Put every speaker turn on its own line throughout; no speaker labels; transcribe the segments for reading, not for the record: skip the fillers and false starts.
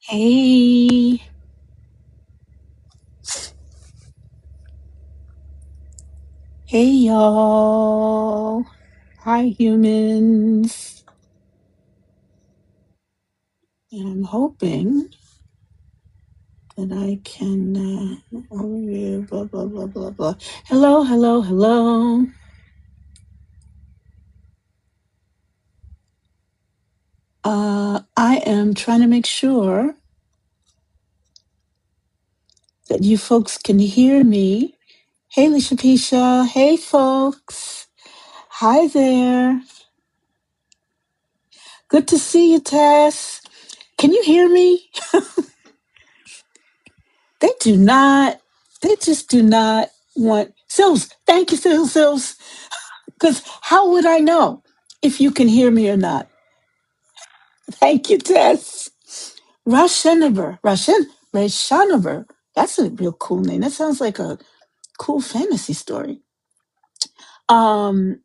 Hey, hey, y'all. Hi, humans. And I'm hoping that I can overview, blah, blah, blah, blah, blah. Hello, hello, hello. I am trying to make sure that you folks can hear me. Hey, Lishapisha. Hey, folks. Hi there. Good to see you, Tess. Can you hear me? They do not. They just do not want Sills. Thank you, Sills. Because how would I know if you can hear me or not? Thank you, Tess. Rashanaber. That's a real cool name. That sounds like a cool fantasy story. Um,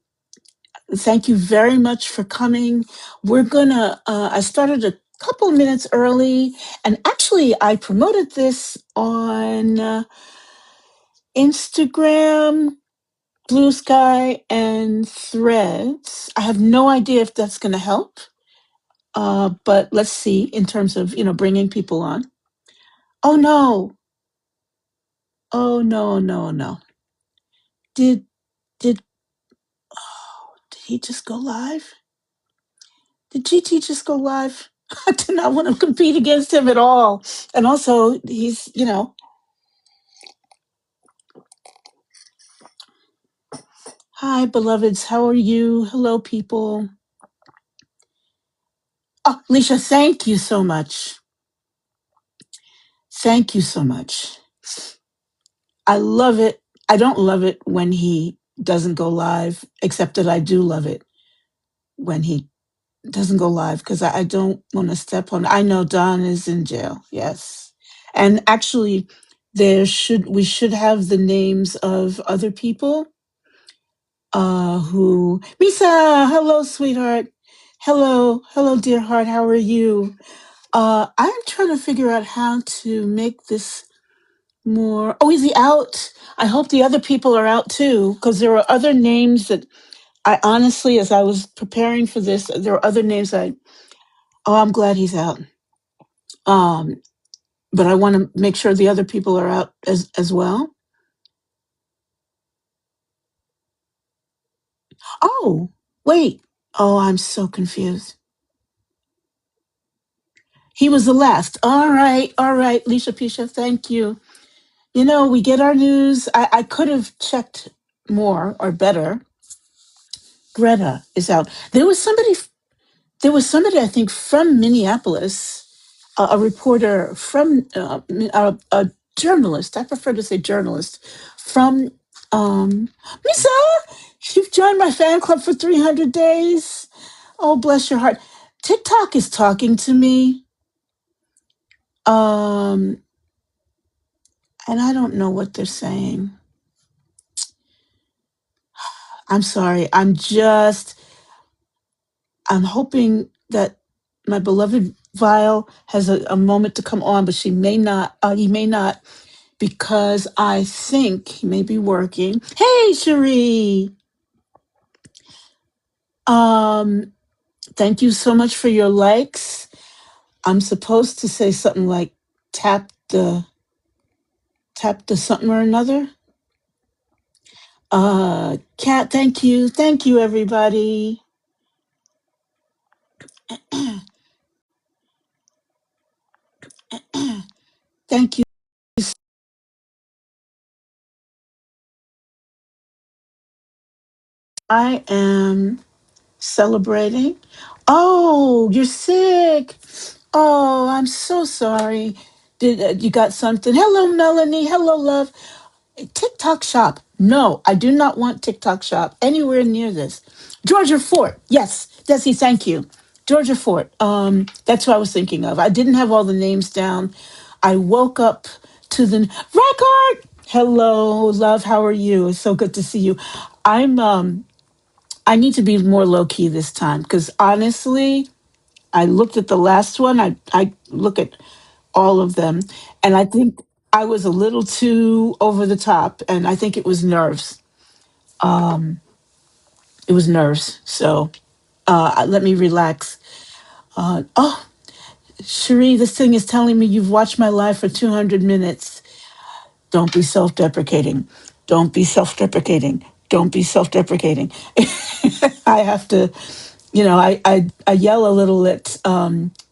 Thank you very much for coming. We're gonna. I started a couple of minutes early, and actually, I promoted this on Instagram, Blue Sky, and Threads. I have no idea if that's going to help, but let's see in terms of bringing people on. Oh no! Oh no! No! No! Did did did he just go live? Did GT just go live? I do not want to compete against him at all. And also, he's. Hi, beloveds. How are you? Hello, people. Oh, Leisha, thank you so much. Thank you so much. I love it. I don't love it when he doesn't go live, except that I do love it when he doesn't go live because I don't want to step on. I know Don is in jail. Yes, and actually, we should have the names of other people who Misa. Hello, sweetheart. Hello, dear heart. How are you? I'm trying to figure out how to make this more. Oh, is he out? I hope the other people are out too, because there are other names that I honestly, as I was preparing for this, there are other names Oh, I'm glad he's out. Um, but I want to make sure the other people are out as well. Oh, wait. Oh, I'm so confused. He was the last. All right, Lisha Pisha, thank you. We get our news. I could have checked more or better. Greta is out. There was somebody I think from Minneapolis, a reporter from a journalist. I prefer to say journalist from Misa. You've joined my fan club for 300 days. Oh, bless your heart. TikTok is talking to me, um, and I don't know what they're saying. I'm sorry. I'm hoping that my beloved Vile has a moment to come on, but she may not. He may not, because I think he may be working. Hey, Cherie. Um, Thank you so much for your likes. I'm supposed to say something like tap the something or another. Kat, thank you, everybody. Thank you. I am celebrating. Oh, you're sick. Oh, I'm so sorry. Did you got something? Hello, Melanie. Hello, love. TikTok shop. No, I do not want TikTok shop anywhere near this. Georgia Fort. Yes, Desi, thank you. Georgia Fort. That's what I was thinking of. I didn't have all the names down. I woke up to the record. Hello, love. How are you? It's so good to see you. I need to be more low key this time because honestly, I looked at the last one. I look at. all of them. And I think I was a little too over the top, and I think it was nerves. Um, it was nerves. So let me relax. Oh, Cherie, this thing is telling me you've watched my live for 200 minutes. Don't be self deprecating. Don't be self deprecating. Don't be self deprecating. I have to, I yell a little at,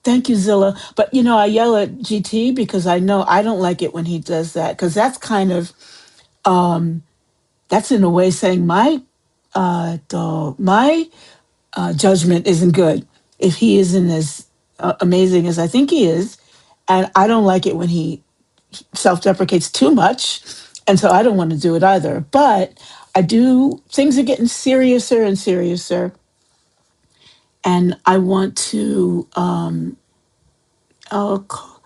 thank you, Zilla. But, I yell at GT because I know I don't like it when he does that because that's kind of, that's in a way saying my judgment isn't good if he isn't as amazing as I think he is. And I don't like it when he self deprecates too much. And so I don't want to do it either. But I do, things are getting seriouser and seriouser. And I want to, oh,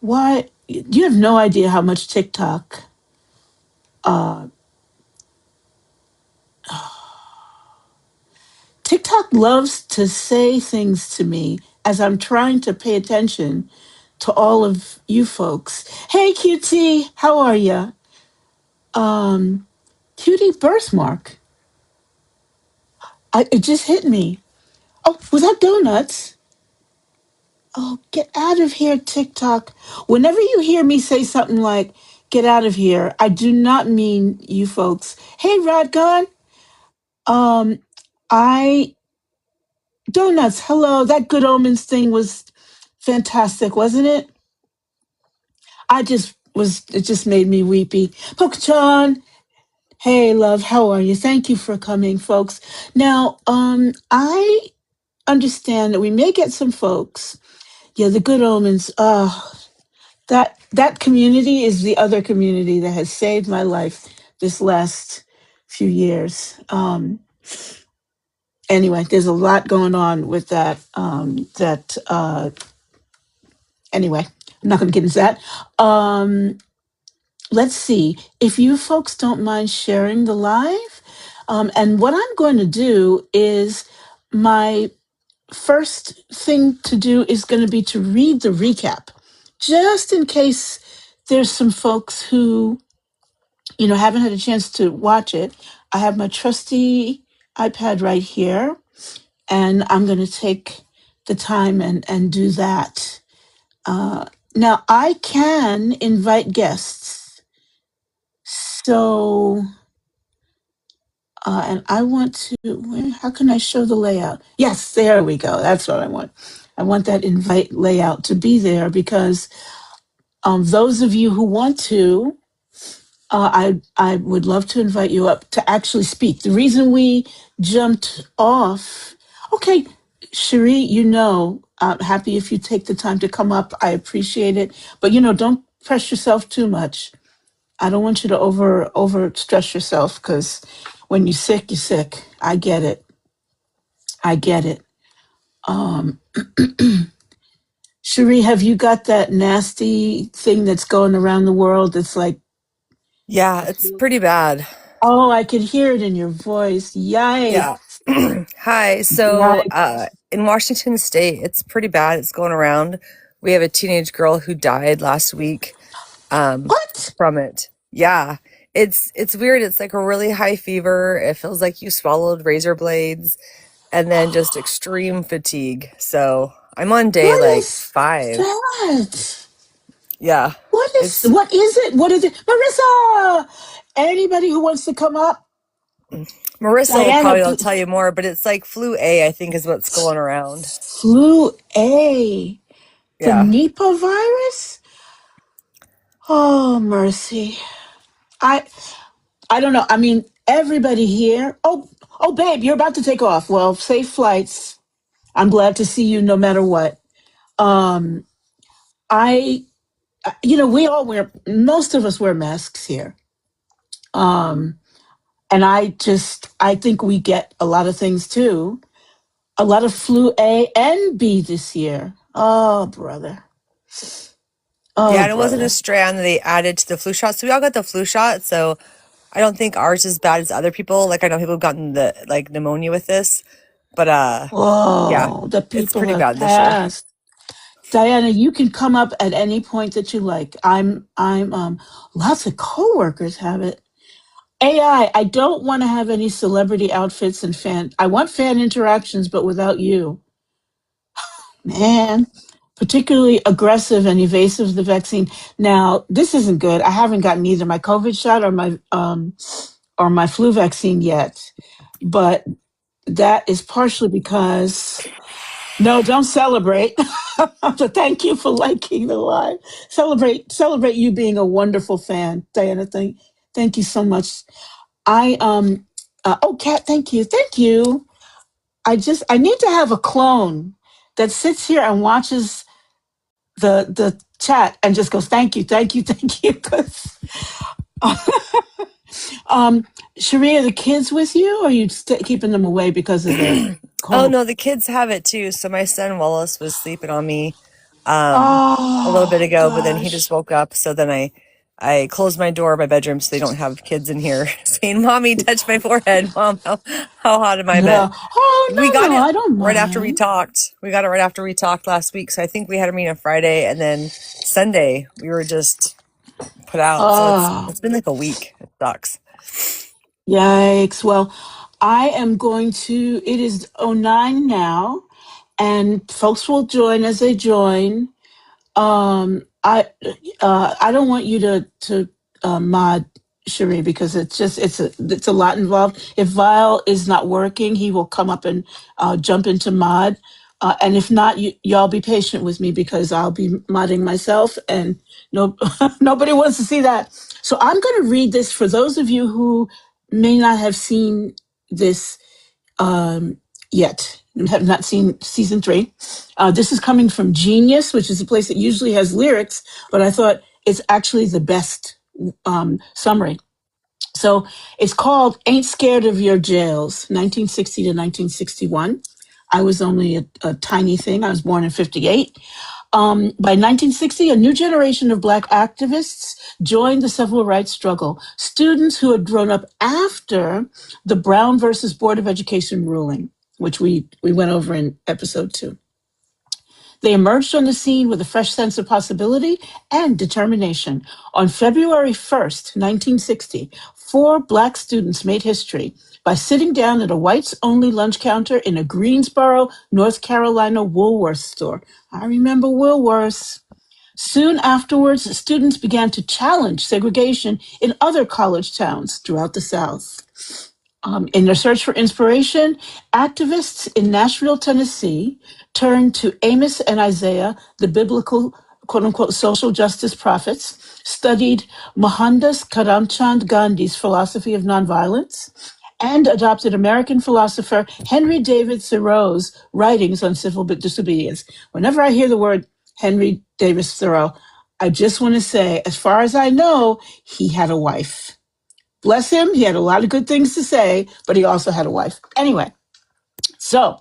why? You have no idea how much TikTok, uh, TikTok loves to say things to me as I'm trying to pay attention to all of you folks. Hey, QT, how are you? Cutie birthmark. It just hit me. Oh, was that donuts? Oh, get out of here, TikTok. Whenever you hear me say something like, get out of here, I do not mean you folks. Hey, Radgon. Um, I, donuts, hello. That Good Omens thing was fantastic, wasn't it? It just made me weepy. Pokechan, hey, love, how are you? Thank you for coming, folks. Now, I understand that we may get some folks. Yeah, the Good Omens. That community is the other community that has saved my life this last few years. Anyway, there's a lot going on with that. Anyway, I'm not going to get into that. Let's see if you folks don't mind sharing the live. And what I'm going to do is my first thing to do is going to be to read the recap, just in case there's some folks who haven't had a chance to watch it. I have my trusty iPad right here, and I'm going to take the time and do that. Now, I can invite guests. So, and I want how can I show the layout? Yes, there we go. That's what I want. I want that invite layout to be there because those of you who want to, I would love to invite you up to actually speak. The reason we jumped off, okay, Cherie, I'm happy if you take the time to come up. I appreciate it, but don't press yourself too much. I don't want you to over stress yourself because when you're sick, you're sick. I get it. I get it. Um, Cherie, have you got that nasty thing that's going around the world? That's like,
Yeah, it's pretty bad.
oh, I can hear it in your voice. Yikes.
Yeah. Hi. So,
Yikes.
in Washington State, it's pretty bad. It's going around. We have a teenage girl who died last week
What?
from it. Yeah. It's weird. It's like a really high fever. It feels like you swallowed razor blades and then just extreme fatigue. So, I'm on day
What
like
is
5.
that?
Yeah. It's
What is it? What is it? Marissa! Anybody who wants to come up?
Marissa will
Diana,
probably will tell you more, but it's like flu A, I think is what's going around.
flu A. The
Yeah.
Nipah virus? Oh, mercy. I I don't know. I mean, everybody here. Oh, babe, you're about to take off. Well, safe flights. I'm glad to see you no matter what. Um, I, we all most of us wear masks here. Um, and I think we get a lot of things too. A lot of flu A and B this year. Oh, brother.
Yeah,
Oh,
and it wasn't a
brother.
strand that they added to the flu shot. So we all got the flu shot. So I don't think ours is bad as other people. Like I know people have gotten the like pneumonia with this, but yeah,
Whoa, the
it's
people
pretty
have
bad this year.
passed. Diana, you can come up at any point that you like. I'm lots of coworkers have it. I don't want to have any celebrity outfits and I want fan interactions, but without you. Man, particularly aggressive and evasive of the vaccine. Now, this isn't good. I haven't gotten either my COVID shot or my flu vaccine yet. But that is partially because no, don't celebrate. So thank you for liking the live. Celebrate you being a wonderful fan, Diana. Thank you so much. I oh Kat, thank you. I need to have a clone that sits here and watches the chat and just goes thank you, thank you, thank you. 'Cause, Sharia, are the kids with you, or are you keeping them away because of the
Oh
cold?
no, the kids have it too. So my son Wallace was sleeping on me a little bit
Oh
ago, but then he just
gosh.
woke up. So then I closed my door of my bedroom so they don't have kids in here saying, "Mommy, touch my forehead, Mom. How hot am I?" But
No. Oh
we
no,
got
no,
it
I don't
right after we
mind.
talked. We got it right after we talked last week. So I think we had a meeting on Friday, and then Sunday we were just put out. So
Oh,
it's been like a week. It sucks.
yikes. Well, I am going to, it is '09 now, and folks will join as they join. I don't want you to mod Cherie because it's a lot involved. If Vile is not working, he will come up and jump into mod. And if not, y'all be patient with me because I'll be modding myself, and no nobody wants to see that. So I'm going to read this for those of you who may not have seen this yet, have not seen season 3. This is coming from Genius, which is a place that usually has lyrics, but I thought it's actually the best summary. So it's called Ain't Scared of Your Jails, 1960 to 1961. I was only a tiny thing. I was born in 58. By 1960, a new generation of Black activists joined the civil rights struggle. Students who had grown up after the Brown versus Board of Education ruling, which we went over in episode 2. They emerged on the scene with a fresh sense of possibility and determination. On February 1st, 1960, 4 Black students made history by sitting down at a whites only lunch counter in a Greensboro, North Carolina Woolworths store. I remember Woolworths. Soon afterwards, students began to challenge segregation in other college towns throughout the South. In their search for inspiration, activists in Nashville, Tennessee, turned to Amos and Isaiah, the biblical quote unquote social justice prophets, studied Mohandas Karamchand Gandhi's philosophy of nonviolence, and adopted American philosopher Henry David Thoreau's writings on civil disobedience. Whenever I hear the word Henry David Thoreau, I just want to say, as far as I know, he had a wife. Bless him. He had a lot of good things to say, but he also had a wife. Anyway, so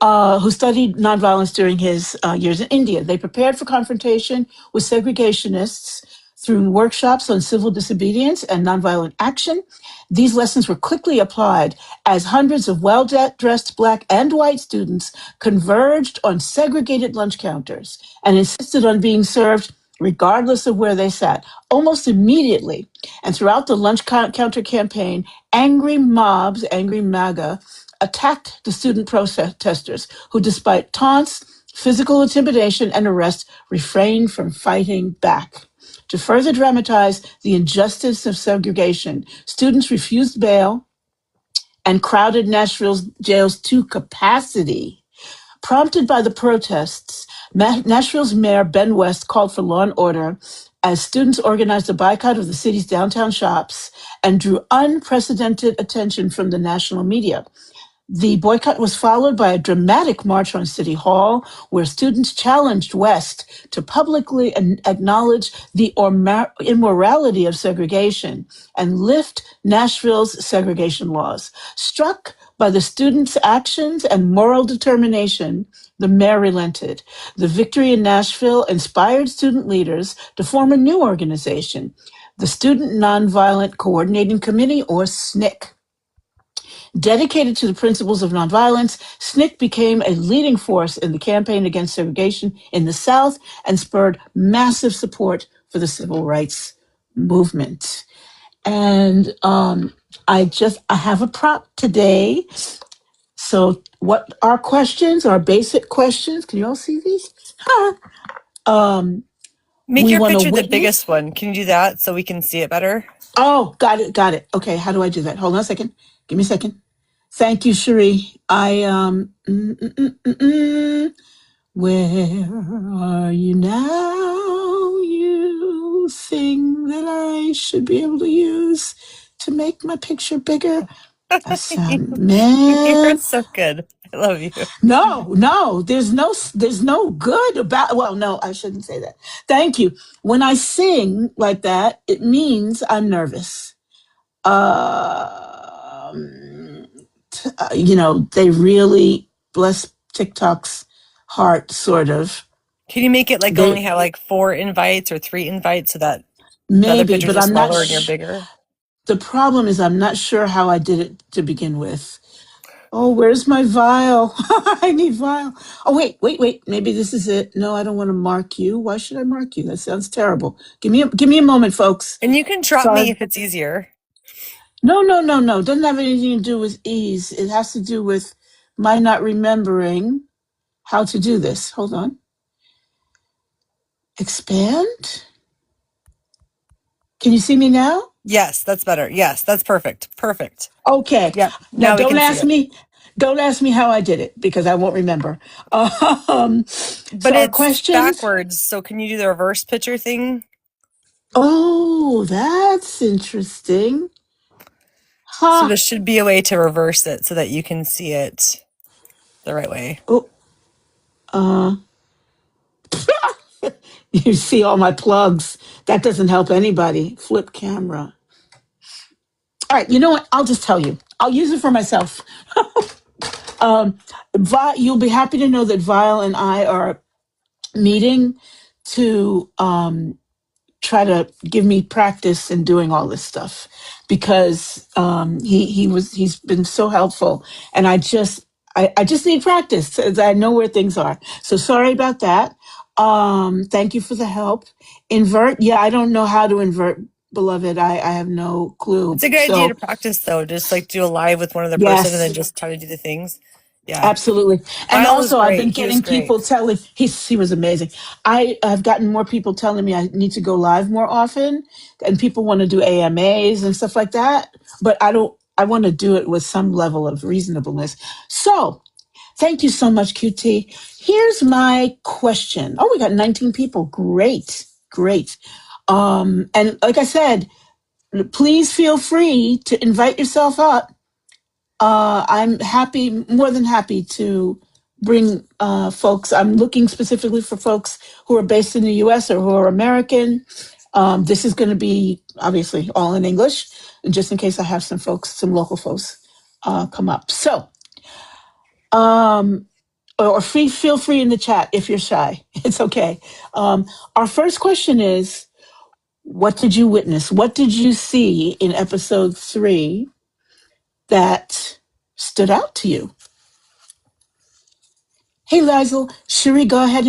who studied nonviolence during his years in India. They prepared for confrontation with segregationists through workshops on civil disobedience and nonviolent action. These lessons were quickly applied as hundreds of well-dressed Black and white students converged on segregated lunch counters and insisted on being served regardless of where they sat. Almost immediately, and throughout the lunch counter campaign, angry mobs, angry MAGA, attacked the student protesters who, despite taunts, physical intimidation, and arrest, refrained from fighting back. To further dramatize the injustice of segregation, students refused bail and crowded Nashville's jails to capacity. Prompted by the protests, Nashville's mayor, Ben West, called for law and order as students organized a boycott of the city's downtown shops and drew unprecedented attention from the national media. The boycott was followed by a dramatic march on City Hall, where students challenged West to publicly acknowledge the immorality of segregation and lift Nashville's segregation laws. Struck by the students' actions and moral determination, the mayor relented. The victory in Nashville inspired student leaders to form a new organization, the Student Nonviolent Coordinating Committee, or SNCC. Dedicated to the principles of nonviolence, SNCC became a leading force in the campaign against segregation in the South and spurred massive support for the civil rights movement. And I have a prop today. So what our questions, our basic questions, can you all see these? Huh.
Make
We
your
want to
picture the
witness.
biggest one. Can you do that so we can see it better?
Oh, got it. Okay, how do I do that? Hold on a second. Give me a second. Thank you, Cherie. Where are you now? You thing that I should be able to use to make my picture bigger.
You're
Man,
so good. I love you.
no, there's no good about, well, no, I shouldn't say that. Thank you. When I sing like that, it means I'm nervous. They really bless TikTok's heart, sort of.
Can you make it like
They
only have like 4 invites or 3 invites so that the other
maybe,
pictures
but
are
I'm not.
smaller and you're bigger?
The problem is I'm not sure how I did it to begin with. Oh, where's my vial? I need vial. Oh, wait. Maybe this is it. No, I don't want to mark you. Why should I mark you? That sounds terrible. Give me a moment, folks.
And you can drop
Sorry.
me if it's easier.
No. Doesn't have anything to do with ease. It has to do with my not remembering how to do this. Hold on. Expand. Can you see me now?
Yes, that's better. Yes, that's perfect. Perfect.
Okay.
Yep.
Now
Now we can see it.
don't ask me how I did it because I won't remember. So
But
our
it's
questions.
backwards. So can you do the reverse picture thing?
Oh, that's interesting.
So
Ha.
there should be a way to reverse it so that you can see it the right way.
Oh, uh, you see all my plugs. That doesn't help anybody. Flip camera. All right, you know what? I'll just tell you. I'll use it for myself. You'll be happy to know that Vile and I are meeting to try to give me practice in doing all this stuff because he's been so helpful, and I just need practice so that I know where things are. So sorry about that. Thank you for the help. Invert, yeah, I don't know how to invert, beloved. I have no clue.
It's a good idea to
So
practice though. Just like do a live with one other person and then
yes,
just try to do the things. Yeah.
absolutely. And
Vile was
also, I've
great.
been
He was
getting people
great.
telling he was amazing. I've gotten more people telling me I need to go live more often, and people want to do AMAs and stuff like that. But I don't. I want to do it with some level of reasonableness. So, thank you so much, QT. Here's my question. Oh, we got 19 people. Great. And like I said, please feel free to invite yourself up. I'm more than happy to bring folks. I'm looking specifically for folks who are based in the US or who are American. This is going to be obviously all in English, just in case I have some local folks come up. So, or feel free in the chat if you're shy. It's okay. Our first question is, what did you witness? What did you see in episode 3 that stood out to you? Hey, Lizel. Cherie, go ahead.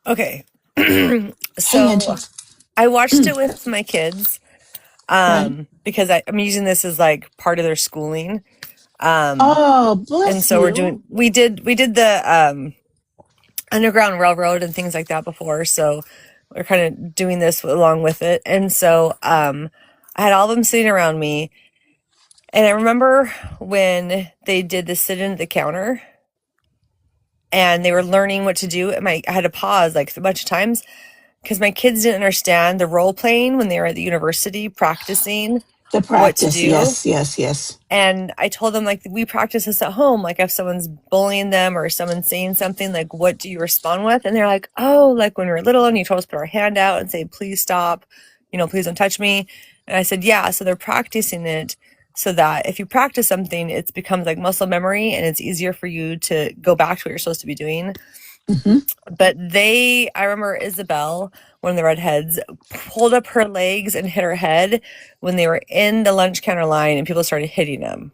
Okay.
Hey,
So
Angie.
I watched it with my kids
Right.
because I'm using this as like part of their schooling.
Oh,
And
bless
so
you.
we did the Underground Railroad and things like that before. So we're kind of doing this along with it. And so I had all of them sitting around me. And I remember when they did the sit in at the counter and they were learning what to do. I had to pause like a bunch of times because my kids didn't understand the role playing when they were at the university practicing
The
what to
practice.
do.
Yes.
And I told them, like, we practice this at home. Like, if someone's bullying them or someone's saying something, like, what do you respond with? And they're like, oh, like when we were little and you told us to put our hand out and say, please stop, please don't touch me. And I said, yeah. So they're practicing it so that if you practice something, it becomes like muscle memory and it's easier for you to go back to what you're supposed to be doing.
Hmm.
But I remember Isabel, one of the redheads, pulled up her legs and hit her head when they were in the lunch counter line and people started hitting them.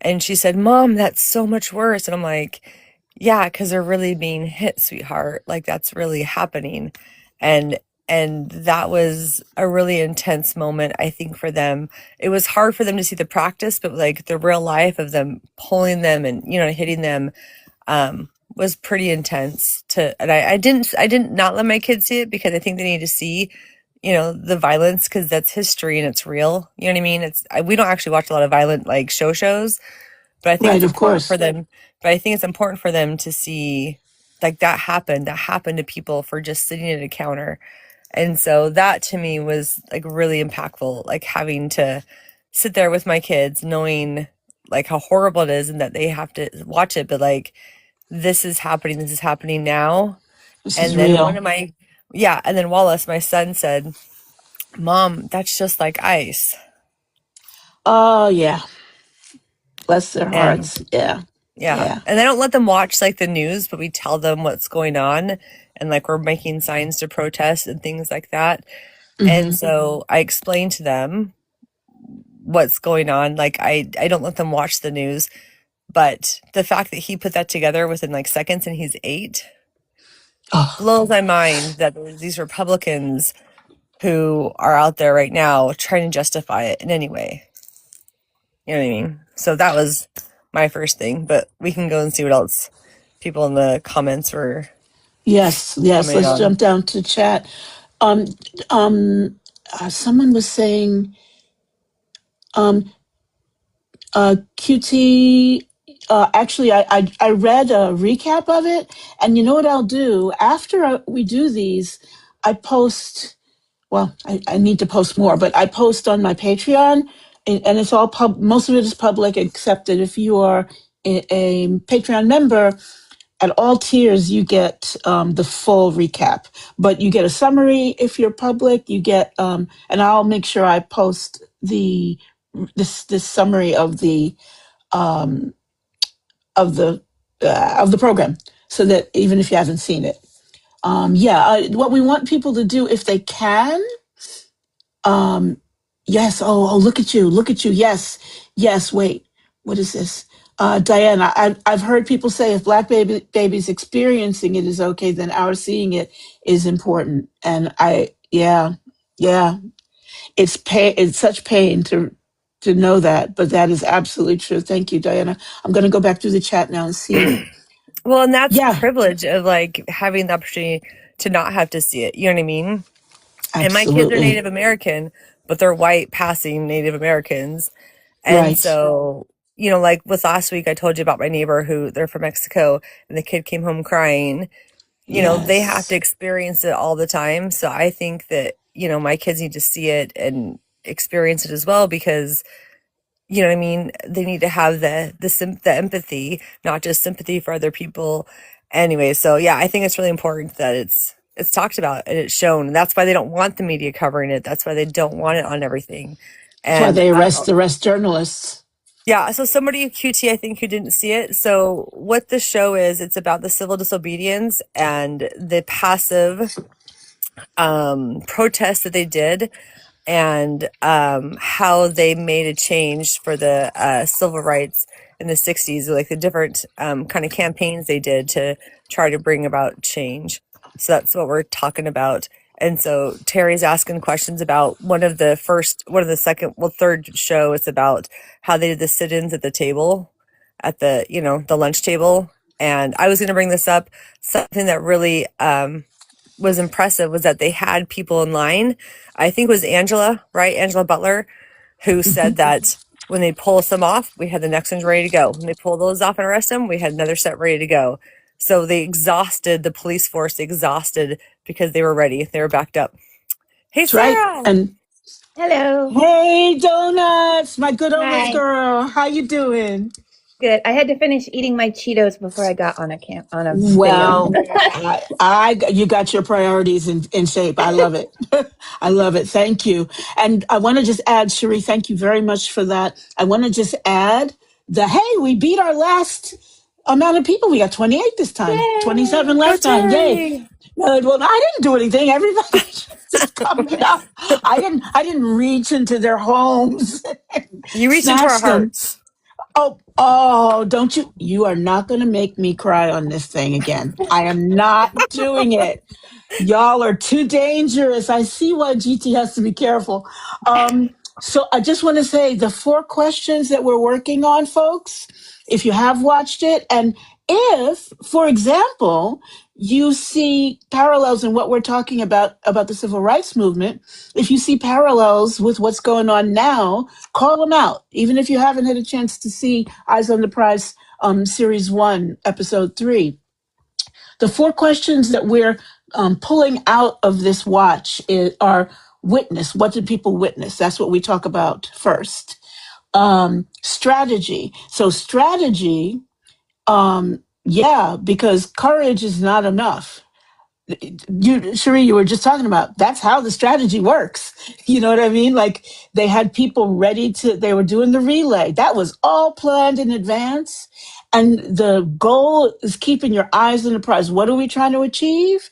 And she said, Mom, that's so much worse. And I'm like, yeah, because they're really being hit, sweetheart. Like that's really happening. And and that was a really intense moment, I think, for them. It was hard for them to see the practice, but like the real life of them pulling them and, hitting them, was pretty intense and I didn't not let my kids see it because I think they need to see, the violence because that's history and it's real. You know what I mean? We don't actually watch a lot of violent like shows, but I think
Right,
it's
of
important for
course.
them. But I think it's important for them to see like that happened to people for just sitting at a counter. And so that to me was like really impactful, like having to sit there with my kids, knowing like how horrible it is and that they have to watch it, but like this is happening now.
This is
And then
real.
yeah, and then Wallace, my son, said, Mom, that's just like ice.
Oh, yeah. Bless their
And
hearts. Yeah.
yeah,
Yeah.
and I don't let them watch like the news, but we tell them what's going on and like we're making signs to protest and things like that. And
Hmm.
so I explain to them what's going on. Like I don't let them watch the news, but the fact that he put that together within like seconds and he's 8
Oh,
blows my mind that there's these Republicans who are out there right now trying to justify it in any way. You know what I mean? So that was my first thing, but we can go and see what else people in the comments were
yes. Yes.
commenting
Let's
on.
jump down to chat. Um, Someone was saying, um, QT. Actually, I read a recap of it, and you know what I'll do after we do these, I post. Well, I need to post more, but I post on my Patreon, and it's all most of it is public, except that if you are a Patreon member, at all tiers you get the full recap, but you get a summary if you're public. You get, and I'll make sure I post this summary um, of the program, so that even if you haven't seen it, what we want people to do if they can. Um, yes. Oh, look at you. Look at you. Yes. Yes. Wait. What is this? Diana, I've heard people say if black babies experiencing it is okay, then our seeing it is important. And yeah, it's such pain to know that, but that is absolutely true. Thank you, Diana. I'm going to go back through the chat now and see.
Well, and that's
Yeah,
privilege of like having the opportunity to not have to see it. You know what I mean? And my kids are
absolutely.
Native American, but they're white passing Native Americans. And
Right.
so, like with last week, I told you about my neighbor who they're from Mexico and the kid came home crying. They have to
Yes.
experience it all the time. So I think that, my kids need to see it and experience it as well because, you know what I mean? They need to have the empathy, not just sympathy for other people. Anyway, so yeah, I think it's really important that it's talked about and it's shown. And that's why they don't want the media covering it. That's why they don't want it on everything.
That's why
And
they
I don't know.
arrest journalists.
Yeah, so somebody QT, I think, who didn't see it. So what the show is, it's about the civil disobedience and the passive protests that they did and how they made a change for the civil rights in the 60s, like the different kind of campaigns they did to try to bring about change. So that's what we're talking about. And so Terry's asking questions about one of the third show. It's about how they did the sit-ins at the table, at the lunch table. And I was going to bring this up. Something that really was impressive was that they had people in line. I think it was Angela, right? Angela Butler, who said
Mhm.
that when they pull some off, we had the next ones ready to go. When they pull those off and arrest them, we had another set ready to go. So the police force exhausted because they were ready. They were backed up. Hey,
That's right.
Sarah.
And
Hello.
hey, Donuts, my good oldest
Hi.
girl, how you doing?
Good. I had to finish eating my Cheetos before I got on a video.
Well, you got your priorities in shape. I love it. I love it. Thank you. And I want to just add, Cherie, thank you very much for that. I want to just add hey, we beat our last amount of people. We got 28 this time, 27
Yay!
Go
last time. Yay.
Terry.
Well, I didn't do anything. Everybody just coming up. I didn't reach into their homes,
You reached into our
snatch them.
hearts.
Oh, Oh, don't you? You are not going to make me cry on this thing again. I am not doing it. Y'all are too dangerous. I see why GT has to be careful. So I just want to say the 4 questions that we're working on, folks, if you have watched it, and if, for example, you see parallels in what we're talking about the civil rights movement, if you see parallels with what's going on now, call them out. Even if you haven't had a chance to see Eyes on the Prize, Series 1, Episode 3. The 4 questions that we're pulling out of this watch are witness. What did people witness? That's what we talk about first. Strategy. So strategy, yeah, because courage is not enough. Cherie, you were just talking about that's how the strategy works. You know what I mean? Like they had people they were doing the relay. That was all planned in advance. And the goal is keeping your eyes on the prize. What are we trying to achieve?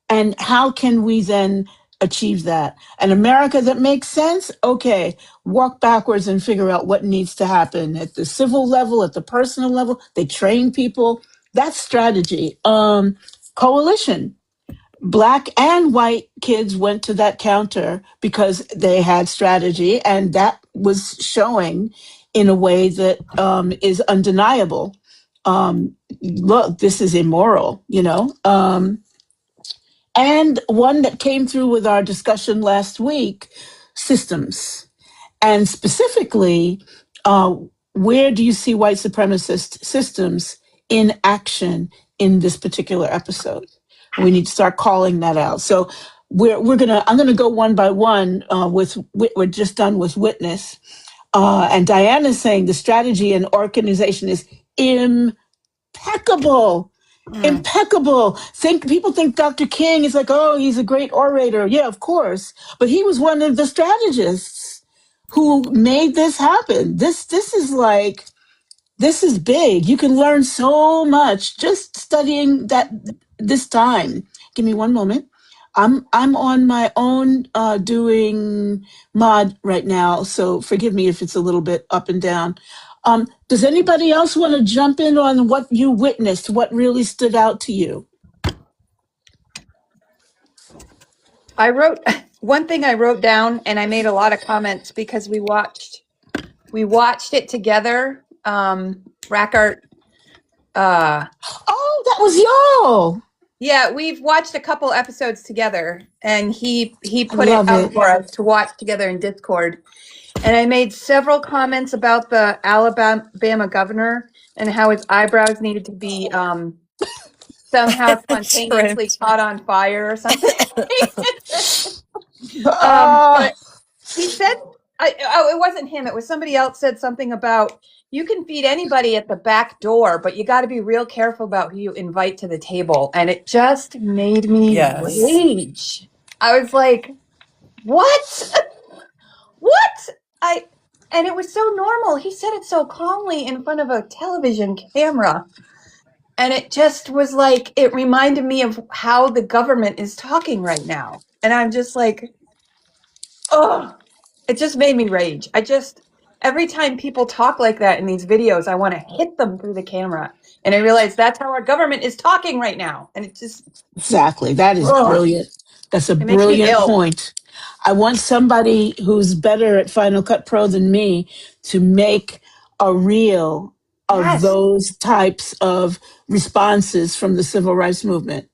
And how can we then achieve that? An America that makes sense? Okay, walk backwards and figure out what needs to happen at the civil level, at the personal level. They train people. That's strategy. Coalition. Black and white kids went to that counter because they had strategy, and that was showing in a way that is undeniable. Look, this is immoral, you know. And one that came through with our discussion last week, systems. And specifically, uh, where do you see white supremacist systems in action in this particular episode? We need to start calling that out. So I'm gonna go one by one we're just done with witness, and Diana's saying the strategy and organization is impeccable. Impeccable. People think Dr. King is like, oh, he's a great orator. Yeah, of course. But he was one of the strategists who made this happen. This is big. You can learn so much just studying this time. Give me one moment. I'm on my own doing mod right now, so forgive me if it's a little bit up and down. Does anybody else want to jump in on what you witnessed? What really stood out to you?
I wrote one thing I wrote down, and I made a lot of comments because we watched it together. Rackart.
Oh, that was y'all.
Yeah, we've watched a couple episodes together, and he put it out for us to watch together in Discord. And I made several comments about the Alabama governor and how his eyebrows needed to be somehow spontaneously caught on fire or something. But he said, it wasn't him. It was somebody else said something about you can feed anybody at the back door, but you got to be real careful about who you invite to the table. And it just made me rage. I was like, what? What? And it was so normal. He said it so calmly in front of a television camera. And it just was like, it reminded me of how the government is talking right now. And I'm just like, oh, it just made me rage. Every time people talk like that in these videos, I want to hit them through the camera. And I realize that's how our government is talking right now. And it just.
Exactly. That is brilliant. That's a brilliant point. I want somebody who's better at Final Cut Pro than me to make a reel of those types of responses from the civil rights movement.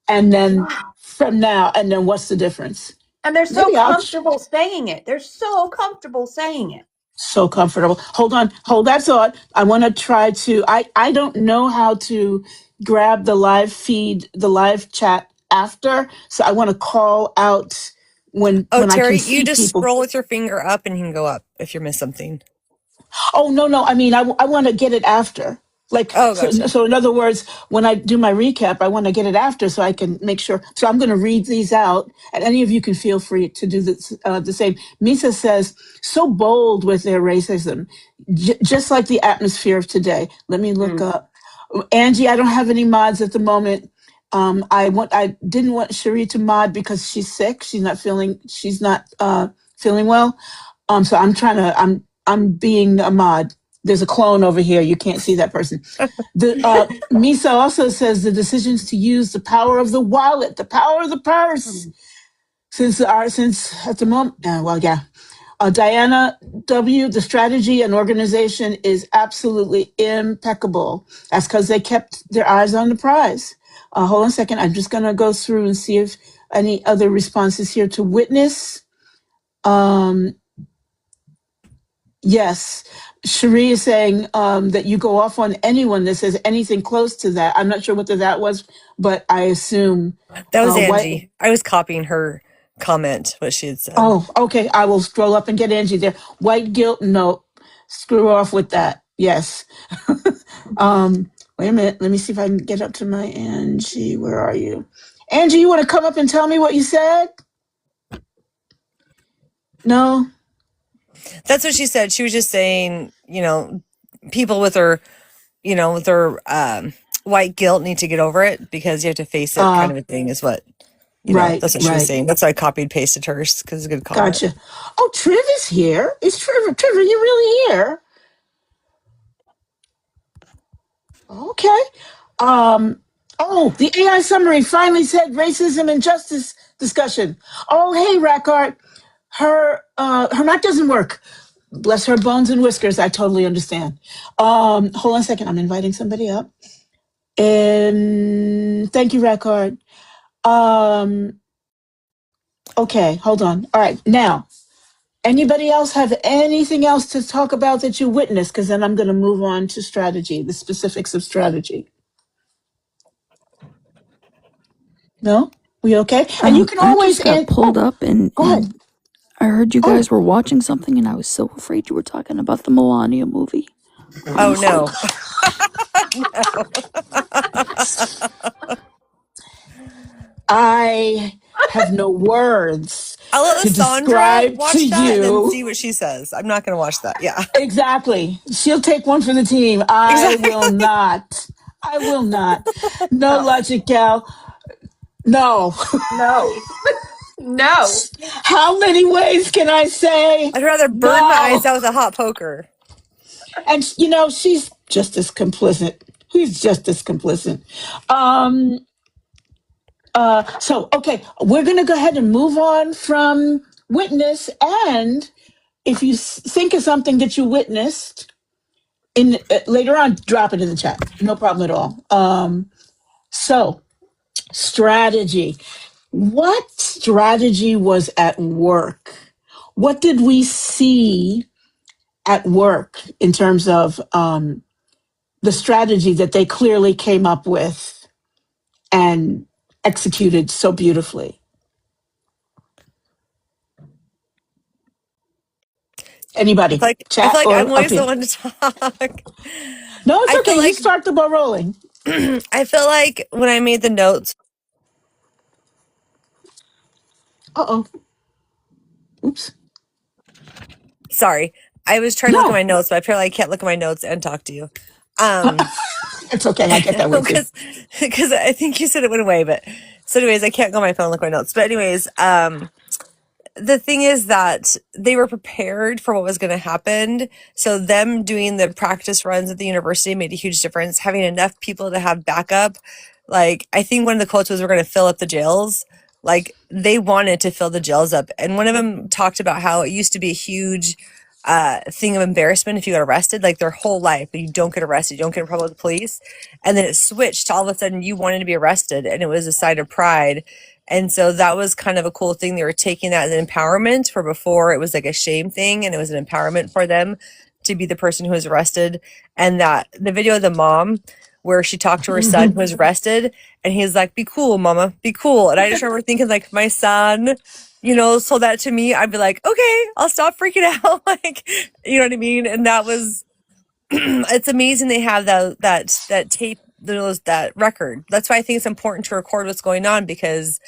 And then from now, and then what's the difference?
And they're so comfortable saying it. They're so comfortable saying it.
So comfortable. Hold on. Hold that thought. I want to try to, I don't know how to grab the live feed, the live chat after. So I want to call out when
Terry,
I can see
you just
people.
scroll with your finger up and you can go up if you miss something.
Oh, no. I mean, I want to get it after. Like,
gotcha.
So in other words, when I do my recap, I want to get it after so I can make sure. So I'm going to read these out, and any of you can feel free to do this, the same. Misa says, so bold with their racism, just like the atmosphere of today. Let me look up. Angie, I don't have any mods at the moment. I didn't want Cherie to mod because she's sick. She's not feeling well. So I'm being a mod. there's a clone over here. You can't see that person. The Misa also says the decisions to use the power of the wallet, the power of the purse. Since at the moment, Diana W, the strategy and organization is absolutely impeccable. That's because they kept their eyes on the prize. Hold on a second. I'm just going to go through and see if any other responses here to witness. Yes. Cherie is saying that you go off on anyone that says anything close to that. I'm not sure what that was, but I assume
That was
white.
Angie. I was copying her comment, what she had said.
Oh, okay. I will scroll up and get Angie there. White guilt, no. Screw off with that. Yes. Wait a minute. Let me see if I can get up to my Angie. Where are you? Angie, you want to come up and tell me what you said? No?
That's what she said. She was just saying, people with their, white guilt need to get over it because you have to face it, kind of a thing is what,
right,
that's what she was saying. That's why I copied pasted hers because it's a good comment.
Gotcha. Oh, Triv is here. Is Trevor? Trevor, you really here? Okay. The AI summary finally said racism and justice discussion. Oh, hey, Rackart. Her mic doesn't work. Bless her bones and whiskers. I totally understand. Hold on a second. I'm inviting somebody up. And thank you, Rackart. Okay, hold on. All right, now, anybody else have anything else to talk about that you witnessed? Because then I'm going to move on to strategy, the specifics of strategy. No? We okay? And you can always...
I just got pulled up and
go ahead.
I heard you guys were watching something and I was so afraid you were talking about the Melania movie.
Oh, no.
I have no words
I'll let
to
Lysandra
describe
watch
to
that and then
you.
see what she says. I'm not going to watch that. Yeah.
Exactly. She'll take one for the team. I will not. I will not. No logic, Gal. No.
No. No.
How many ways can I say?
I'd rather burn my eyes out with a hot poker.
And, she's just as complicit. He's just as complicit. Okay, we're going to go ahead and move on from witness. And if you think of something that you witnessed later on, drop it in the chat. No problem at all. So, strategy. What strategy was at work? What did we see at work in terms of the strategy that they clearly came up with and executed so beautifully? Anybody?
I feel like I'm always the one to talk.
No, it's okay. You start the ball rolling.
I feel like when I made the notes.
Uh-oh. Oops.
Sorry. I was trying to look at my notes, but apparently I can't look at my notes and talk to you.
It's okay. I get that way too.
Because I think you said it went away, but so anyways, I can't go on my phone and look at my notes. But anyways, the thing is that they were prepared for what was going to happen. So them doing the practice runs at the university made a huge difference. Having enough people to have backup. Like, I think one of the quotes was, we're going to fill up the jails. Like, they wanted to fill the jails up. And one of them talked about how it used to be a huge thing of embarrassment if you got arrested, like their whole life, but you don't get arrested, you don't get in trouble with the police. And then it switched to all of a sudden you wanted to be arrested, and it was a sign of pride. And so that was kind of a cool thing. They were taking that as an empowerment, for before it was like a shame thing, and it was an empowerment for them to be the person who was arrested. And that the video of the mom where she talked to her son who was arrested, and he's like, be cool, mama, be cool. And I just remember thinking, like, my son, told that to me, I'd be like, okay, I'll stop freaking out. Like, you know what I mean? And that was, it's amazing they have that tape, that record. That's why I think it's important to record what's going on, because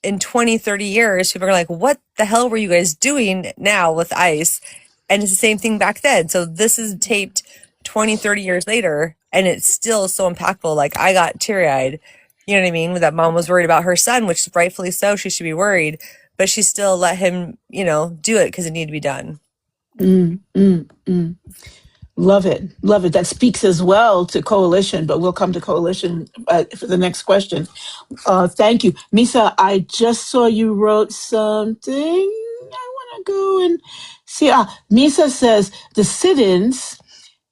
in 20, 30 years, people are like, what the hell were you guys doing now with ICE? And it's the same thing back then. So this is taped 20, 30 years later, and it's still so impactful. Like, I got teary-eyed, you know what I mean? That mom was worried about her son, which rightfully so, she should be worried, but she still let him, do it because it needed to be done.
Love it. Love it. That speaks as well to coalition, but we'll come to coalition for the next question. Thank you. Misa, I just saw you wrote something. I want to go and see. Misa says the sit-ins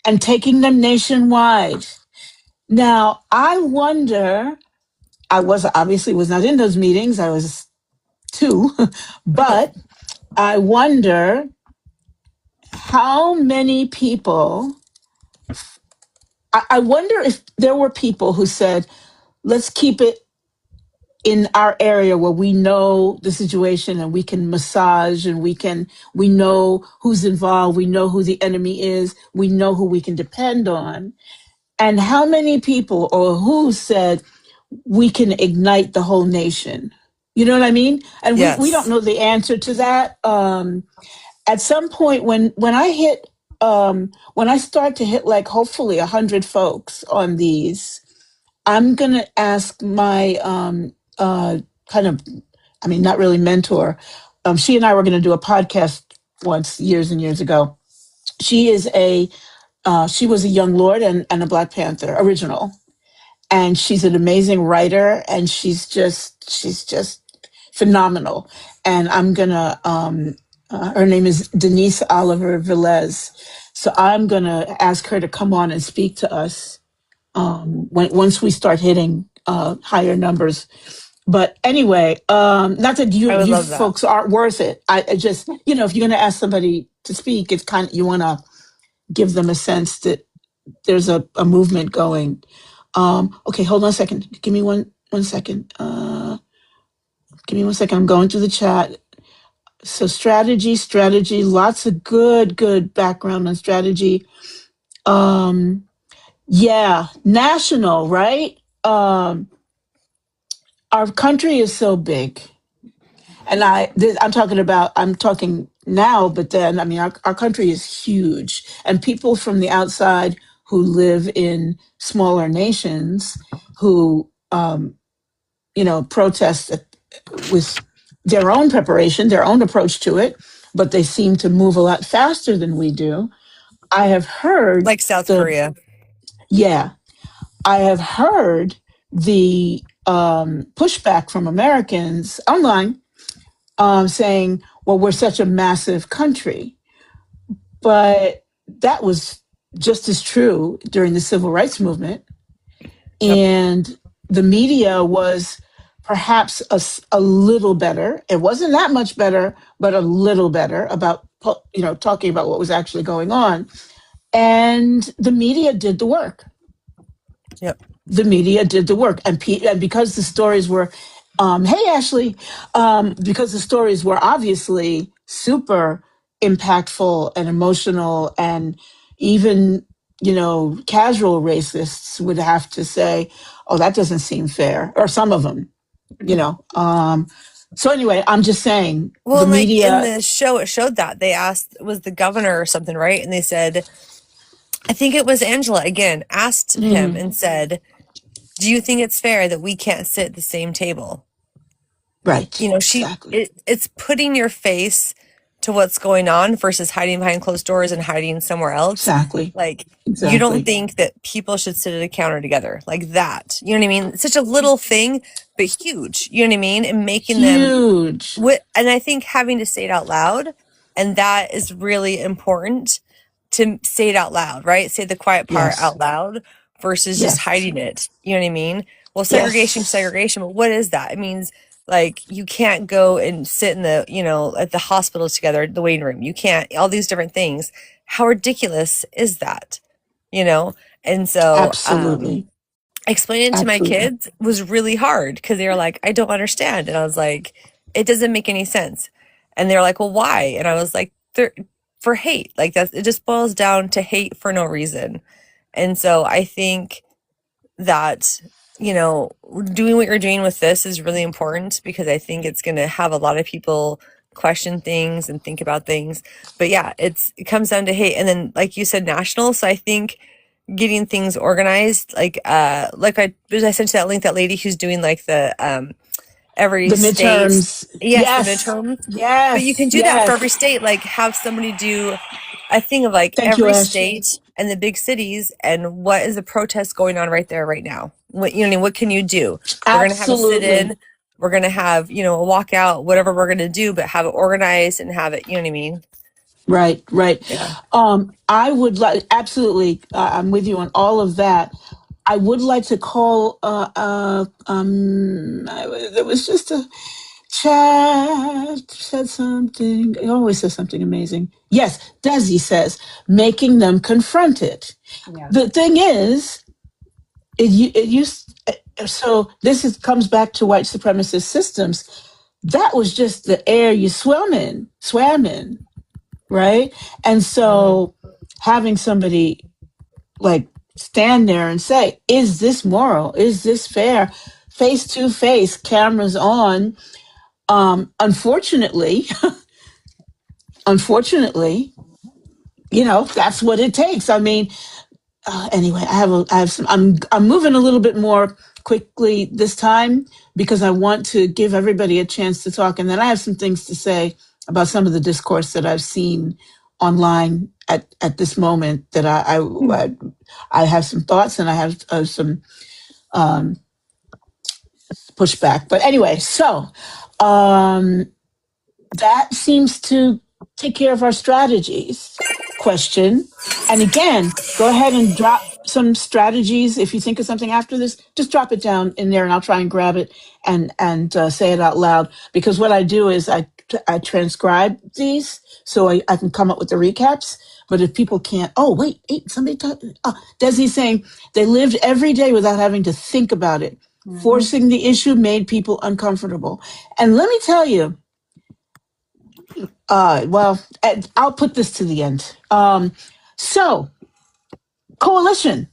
and taking them nationwide. Now, I wonder, I was not in those meetings. I was two, but I wonder how many people, I wonder if there were people who said, let's keep it in our area where we know the situation and we can massage and we know who's involved, we know who the enemy is, we know who we can depend on. And how many people or who said we can ignite the whole nation? You know what I mean? And we don't
Yes.
know the answer to that. At some point when I hit when I start to hit like hopefully 100 folks on these, I'm gonna ask my kind of, I mean, not really mentor. She and I were gonna do a podcast once years and years ago. She is she was a young lord and a Black Panther original, and she's an amazing writer, and she's just phenomenal. And I'm gonna her name is Denise Oliver Velez. So I'm gonna ask her to come on and speak to us once we start hitting higher numbers. But anyway, not that
I would
you
love that.
folks aren't worth it. I just, you know, if you're gonna ask somebody to speak, it's kind of, you wanna give them a sense that there's a movement going. Okay, hold on a second. Give me one second. Give me one second. I'm going through the chat. So strategy, lots of good background on strategy. Yeah, national, right? Our country is so big. And I'm talking now, but then, I mean, our country is huge. And people from the outside who live in smaller nations who, protest with their own preparation, their own approach to it, but they seem to move a lot faster than we do. I have heard
Like South Korea.
Yeah, I have heard the pushback from Americans online saying, well, we're such a massive country. But that was just as true during the civil rights movement.
Yep.
And the media was perhaps a little better. It wasn't that much better, but a little better about, talking about what was actually going on. And the media did the work.
Yep.
The media did the work. And because the stories were, hey, Ashley, because the stories were obviously super impactful and emotional, and even, casual racists would have to say, oh, that doesn't seem fair, or some of them, So anyway, I'm just saying
Well,
the
like in
media.
the show, it showed that they asked, was the governor or something, right? And they said, I think it was Angela again, asked him and said, do you think it's fair that we can't sit at the same table?
Right.
Exactly. It's putting your face to what's going on versus hiding behind closed doors and hiding somewhere else.
Exactly.
Like, you don't think that people should sit at a counter together like that. You know what I mean? It's such a little thing, but huge. You know what I mean? And making
huge.
And I think having to say it out loud, and that is really important to say it out loud, right? Say the quiet part out loud versus just hiding it. You know what I mean? Well, segregation, but what is that? It means like you can't go and sit in the, at the hospitals together, the waiting room. You can't, all these different things. How ridiculous is that? And so
Absolutely.
explaining it to my kids was really hard because they were like, I don't understand. And I was like, it doesn't make any sense. And they were like, well, why? And I was like, for hate. Like that, it just boils down to hate for no reason. And so I think that, doing what you're doing with this is really important because I think it's going to have a lot of people question things and think about things. But yeah, it comes down to hate. And then, like you said, national. So I think getting things organized, like I sent you that link, that lady who's doing like the every
the
state.
Midterms.
Yes, the midterms.
Yes.
But you can do that for every state. Like have somebody do a thing of like
Thank
every
you, Ash.
state and the big cities, and what is the protest going on right there, right now? What, what can you do? We're going to have a
Absolutely.
sit-in. We're going to have, a walkout, whatever we're going to do, but have it organized and have it, you know what I mean?
Right, right.
Yeah.
I would like, absolutely, I'm with you on all of that. I would like to call, there was just a chat said something, he always says something amazing. Yes, Desi says, making them confront it.
Yeah.
The thing is, it used, so comes back to white supremacist systems. That was just the air you swam in, right? And so having somebody like stand there and say, is this moral? Is this fair? Face to face, cameras on. Unfortunately, that's what it takes. I mean, anyway, I have some. I'm moving a little bit more quickly this time because I want to give everybody a chance to talk, and then I have some things to say about some of the discourse that I've seen online at this moment. That I have some thoughts and I have some pushback. But anyway, so that seems to take care of our strategies question. And again, go ahead and drop some strategies. If you think of something after this, just drop it down in there and I'll try and grab it and say it out loud. Because what I do is I transcribe these so I can come up with the recaps. But if people can't, wait, somebody talked. Desi's saying they lived every day without having to think about it. Mm-hmm. Forcing the issue made people uncomfortable. And let me tell you, I'll put this to the end. So, coalition.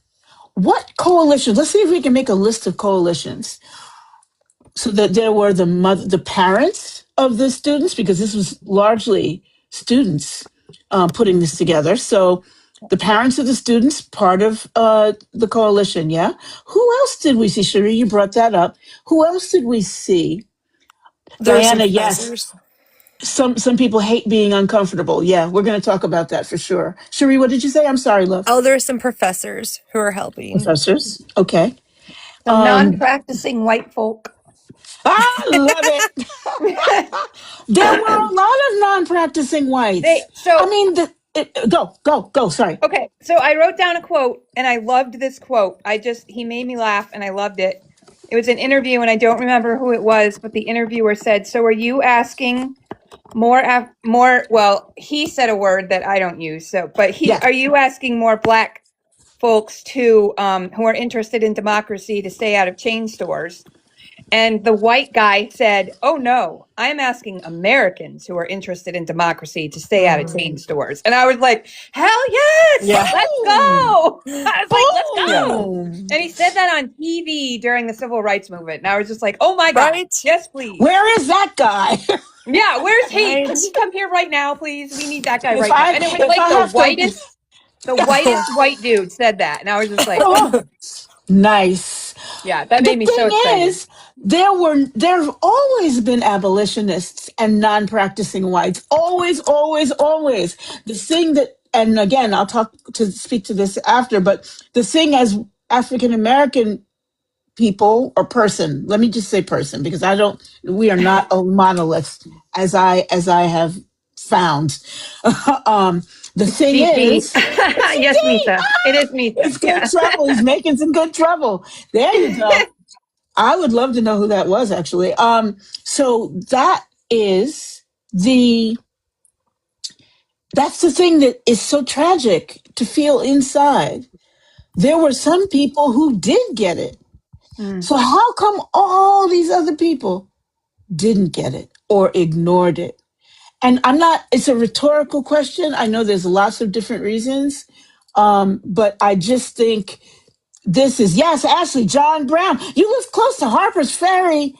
What coalitions? Let's see if we can make a list of coalitions. So that there were the parents of the students, because this was largely students putting this together. So the parents of the students, part of the coalition, yeah? Who else did we see? Cherie, you brought that up. Who else did we see? Diana, yes. Some people hate being uncomfortable. Yeah, we're going to talk about that for sure. Cherie, what did you say? I'm sorry, love.
Oh, there are some professors who are helping.
Professors, okay.
Some non-practicing white folk.
I love it. There were a lot of non-practicing whites. Go. Sorry.
Okay, so I wrote down a quote, and I loved this quote. He made me laugh, and I loved it. It was an interview, and I don't remember who it was, but the interviewer said, "So are you asking more? Well, he said a word that I don't use. Are you asking more Black folks who are interested in democracy to stay out of chain stores?" And the white guy said, "Oh, no, I'm asking Americans who are interested in democracy to stay out of chain stores." And I was like, hell yes, let's go. I was like, let's go. And he said that on TV during the civil rights movement. And I was just like, oh my God, yes, please.
Where is that guy?
Yeah, where's he? Can he come here right now, please? We need that guy right now. And it was like the whitest white dude said that. And I was just like,
nice.
Yeah, that made me so excited.
There have always been abolitionists and non-practicing whites. Always. The thing that, and again, I'll speak to this after, but the thing as African American people or person, let me just say person, because we are not a monolith as I have found. The thing is,
yes, Mita. It is Mita.
It's good trouble. He's making some good trouble. There you go. I would love to know who that was, actually. So that's the thing that is so tragic to feel inside. There were some people who did get it. So how come all these other people didn't get it or ignored it? And it's a rhetorical question. I know there's lots of different reasons. But I just think yes, Ashley, John Brown. You live close to Harper's Ferry.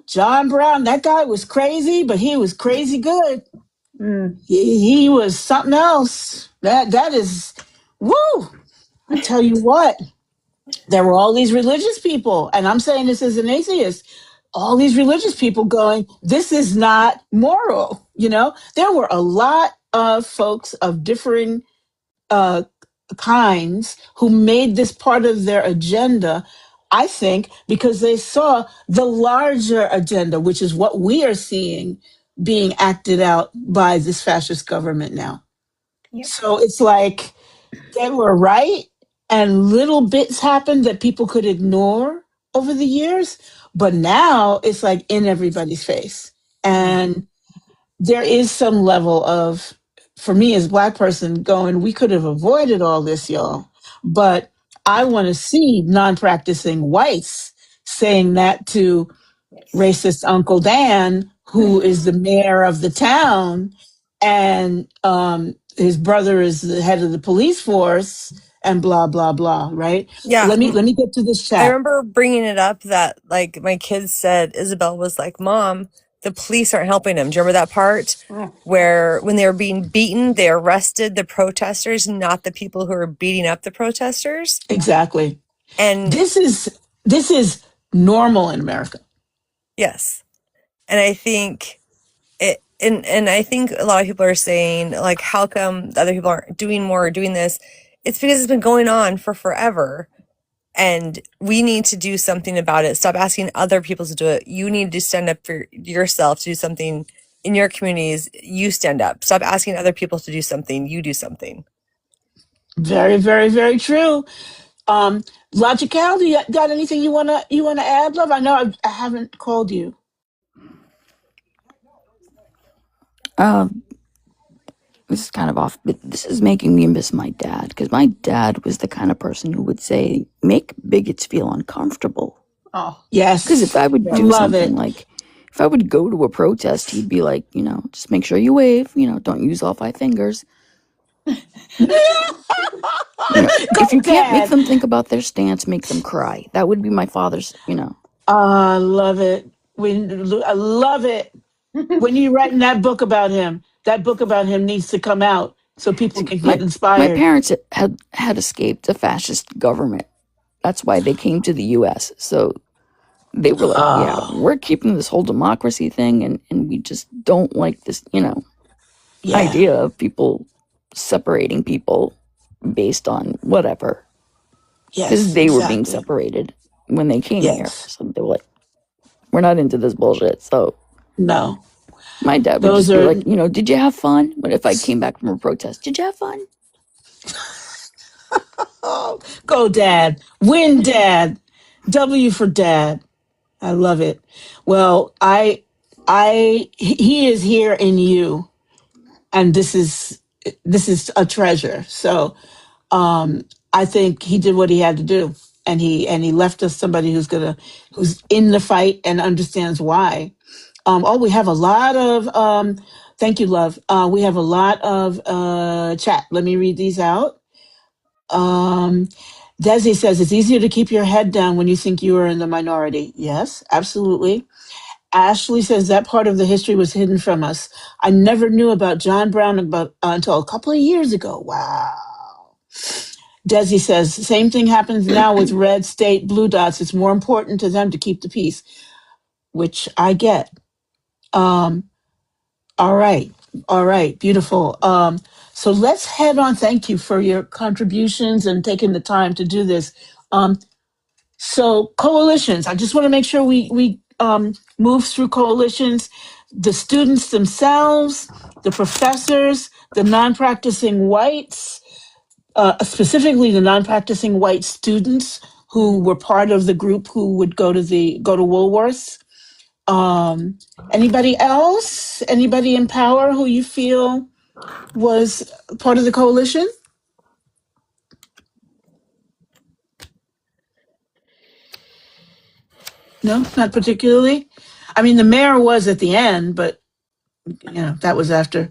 John Brown, that guy was crazy, but he was crazy good. He was something else. That is, woo! I tell you what, there were all these religious people, and I'm saying this as an atheist, all these religious people going, this is not moral. There were a lot of folks of differing kinds who made this part of their agenda, I think, because they saw the larger agenda, which is what we are seeing being acted out by this fascist government now.
Yep.
So it's like they were right, and little bits happened that people could ignore over the years. But now it's like in everybody's face. And there is some level of, for me as a Black person, going, we could have avoided all this, y'all. But I want to see non-practicing whites saying that to
Yes.
racist Uncle Dan, who is the mayor of the town, and his brother is the head of the police force, and blah blah blah. Right?
Yeah.
Let me get to this
I
chat.
remember bringing it up that like my kids said, Isabel was like, Mom, the police aren't helping him. Do you remember that part where when they were being beaten, they arrested the protesters, not the people who were beating up the protesters?
Exactly.
And
This is normal in America.
yes. And I think it, and I think a lot of people are saying, like, how come other people aren't doing more or doing this? It's because it's been going on for forever. And we need to do something about it. Stop asking other people to do it. You need to stand up for yourself to do something in your communities. You stand up. Stop asking other people to do something. You do something.
Very, very, very true. Logical, do you got anything you wanna add, love? I know I haven't called you.
This is kind of off, but this is making me miss my dad, because my dad was the kind of person who would say, make bigots feel uncomfortable.
Oh, yes.
Because if I would do
Love
something
it.
like, if I would go to a protest, he'd be like, just make sure you wave, don't use all 5 fingers.
Go,
If you can't make
Dad.
them think about their stance, make them cry. That would be my father's,
I love it. I love it. When you writing that book about him needs to come out so people can get
my
inspired.
parents had escaped a fascist government. That's why they came to the U.S. So they were like, yeah, we're keeping this whole democracy thing, and we just don't like this,
Yeah.
idea of people separating people based on whatever. Because
Yes,
they were being
exactly.
separated when they came here.
Yes.
So they were like, we're not into this bullshit. So
No.
my dad would
Those
just be
are
like, did you have fun? What if I came back from a protest? Did you have fun?
oh, go Dad. Win Dad. W for Dad. I love it. Well, he is here in you, and this is a treasure. So I think he did what he had to do, and he left us somebody who's in the fight and understands why. We have a lot of thank you, love. We have a lot of chat. Let me read these out. Desi says it's easier to keep your head down when you think you are in the minority. Yes, absolutely. Ashley says that part of the history was hidden from us. I never knew about John Brown until a couple of years ago. Wow. Desi says same thing happens now with red state blue dots. It's more important to them to keep the peace, which I get. All right. All right. Beautiful. So let's head on. Thank you for your contributions and taking the time to do this. So coalitions, I just want to make sure we move through coalitions, the students themselves, the professors, the non-practicing whites, specifically the non-practicing white students who were part of the group who would go to Woolworths. Anybody else? Anybody in power who you feel was part of the coalition? No, not particularly. I mean, the mayor was at the end, but that was after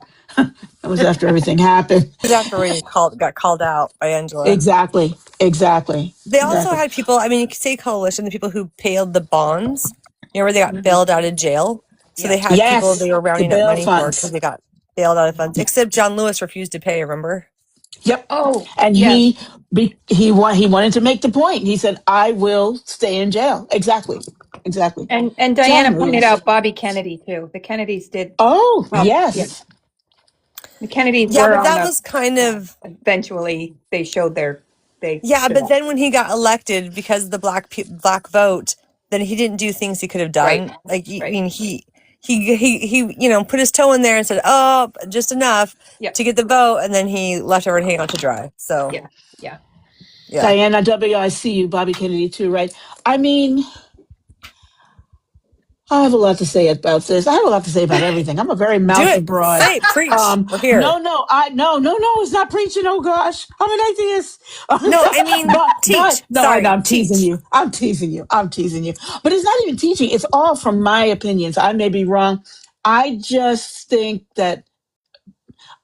everything happened.
It was after we got called out by Angela.
Exactly.
They also had people, I mean, you could say coalition, the people who paid the bonds, where they got bailed out of jail. So they had people they were rounding up money for because they got bailed out of funds. Except John Lewis refused to pay, remember?
Yep.
Oh,
And
yes.
he wanted to make the point. He said, "I will stay in jail." Exactly.
And Diana
John
pointed
Lewis.
out Bobby Kennedy too. The Kennedys did.
Oh,
Well,
yes.
yes. The Kennedys
Yeah,
were
but
on
that
the,
was kind
yeah,
of
eventually they showed they
yeah.
stood
But
up.
then when he got elected because of the black vote, then he didn't do things he could have
Right,
done. Like I
right.
mean, he put his toe in there and said, "Oh, just enough
Yep,
to get the vote," and then he left everyone hanging out to dry. So
yeah, yeah.
yeah,
Diana WICU, Bobby Kennedy too, right? I mean, I have a lot to say about this. I have a lot to say about everything. I'm a very
do
mouth
it.
abroad.
Say it. Preach. We're here.
No, it's not preaching. Oh gosh, I'm an atheist.
No, I mean
But
teach.
no,
Sorry,
I'm teasing
teach.
you. I'm teasing you. I'm teasing you. But it's not even teaching. It's all from my opinions. I may be wrong. I just think that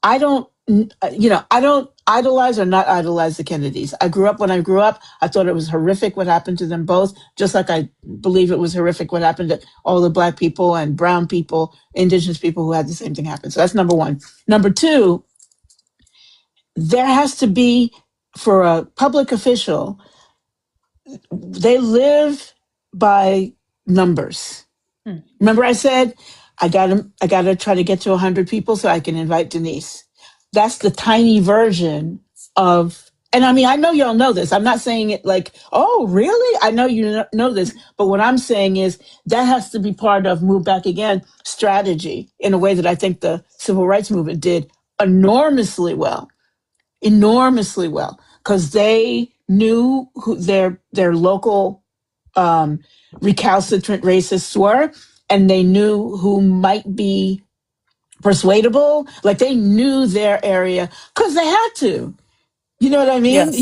I don't idolize or not idolize the Kennedys. I grew up when I grew up. I thought it was horrific what happened to them both, just like I believe it was horrific what happened to all the black people and brown people, indigenous people who had the same thing happen. So that's number one. Number two, there has to be, for a public official, they live by numbers.
Hmm.
Remember I said I got to try to get to 100 people so I can invite Denise. That's the tiny version of, and I mean, I know y'all know this. I'm not saying it like, oh, really? I know you know this. But what I'm saying is that has to be part of Move Back Again strategy in a way that I think the civil rights movement did enormously well, enormously well, because they knew who their local um, recalcitrant racists were, and they knew who might be persuadable. Like they knew their area because they had to. You know what I mean?
Yes.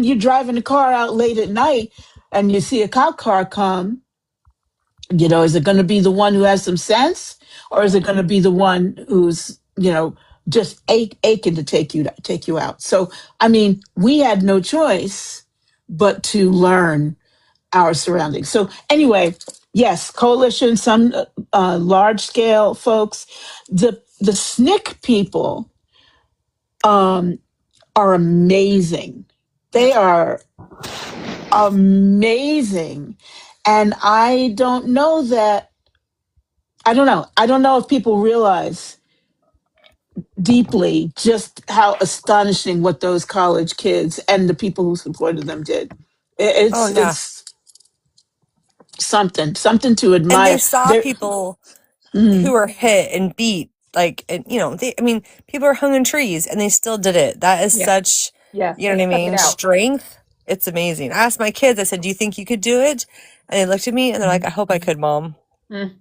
You driving the car out late at night, and you see a cop car come. Is it going to be the one who has some sense, or is it going to be the one who's just aching to take you out? So I mean, we had no choice but to learn our surroundings. So anyway, yes, coalition, some large scale folks. The SNCC people are amazing. They are amazing, and I don't know that. I don't know. I don't know if people realize deeply just how astonishing what those college kids and the people who supported them did.
Oh yeah.
It's something to
And they
admire.
saw
There.
people who
Mm,
were hit and beat, like, and I mean, people are hung in trees and they still did it. That is
Yeah,
such,
yeah.
you know
They
what I
stuck it
mean?
out.
Strength. It's amazing. I asked my kids, I said, "Do you think you could do it?" And they looked at me and they're like, "I hope I could, Mom."
Mm.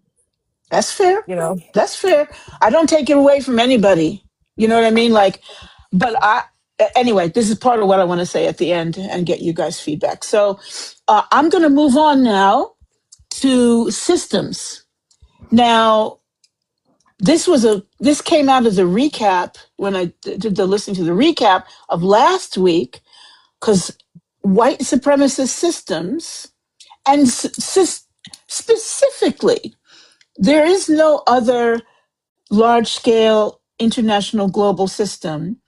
that's fair.
You know?
That's fair. I don't take it away from anybody. You know what I mean? Like, but anyway, this is part of what I want to say at the end and get you guys feedback. So I'm going to move on now to systems. Now, this came out of the recap when I did the listening to the recap of last week, because white supremacist systems and specifically, there is no other large scale international global system.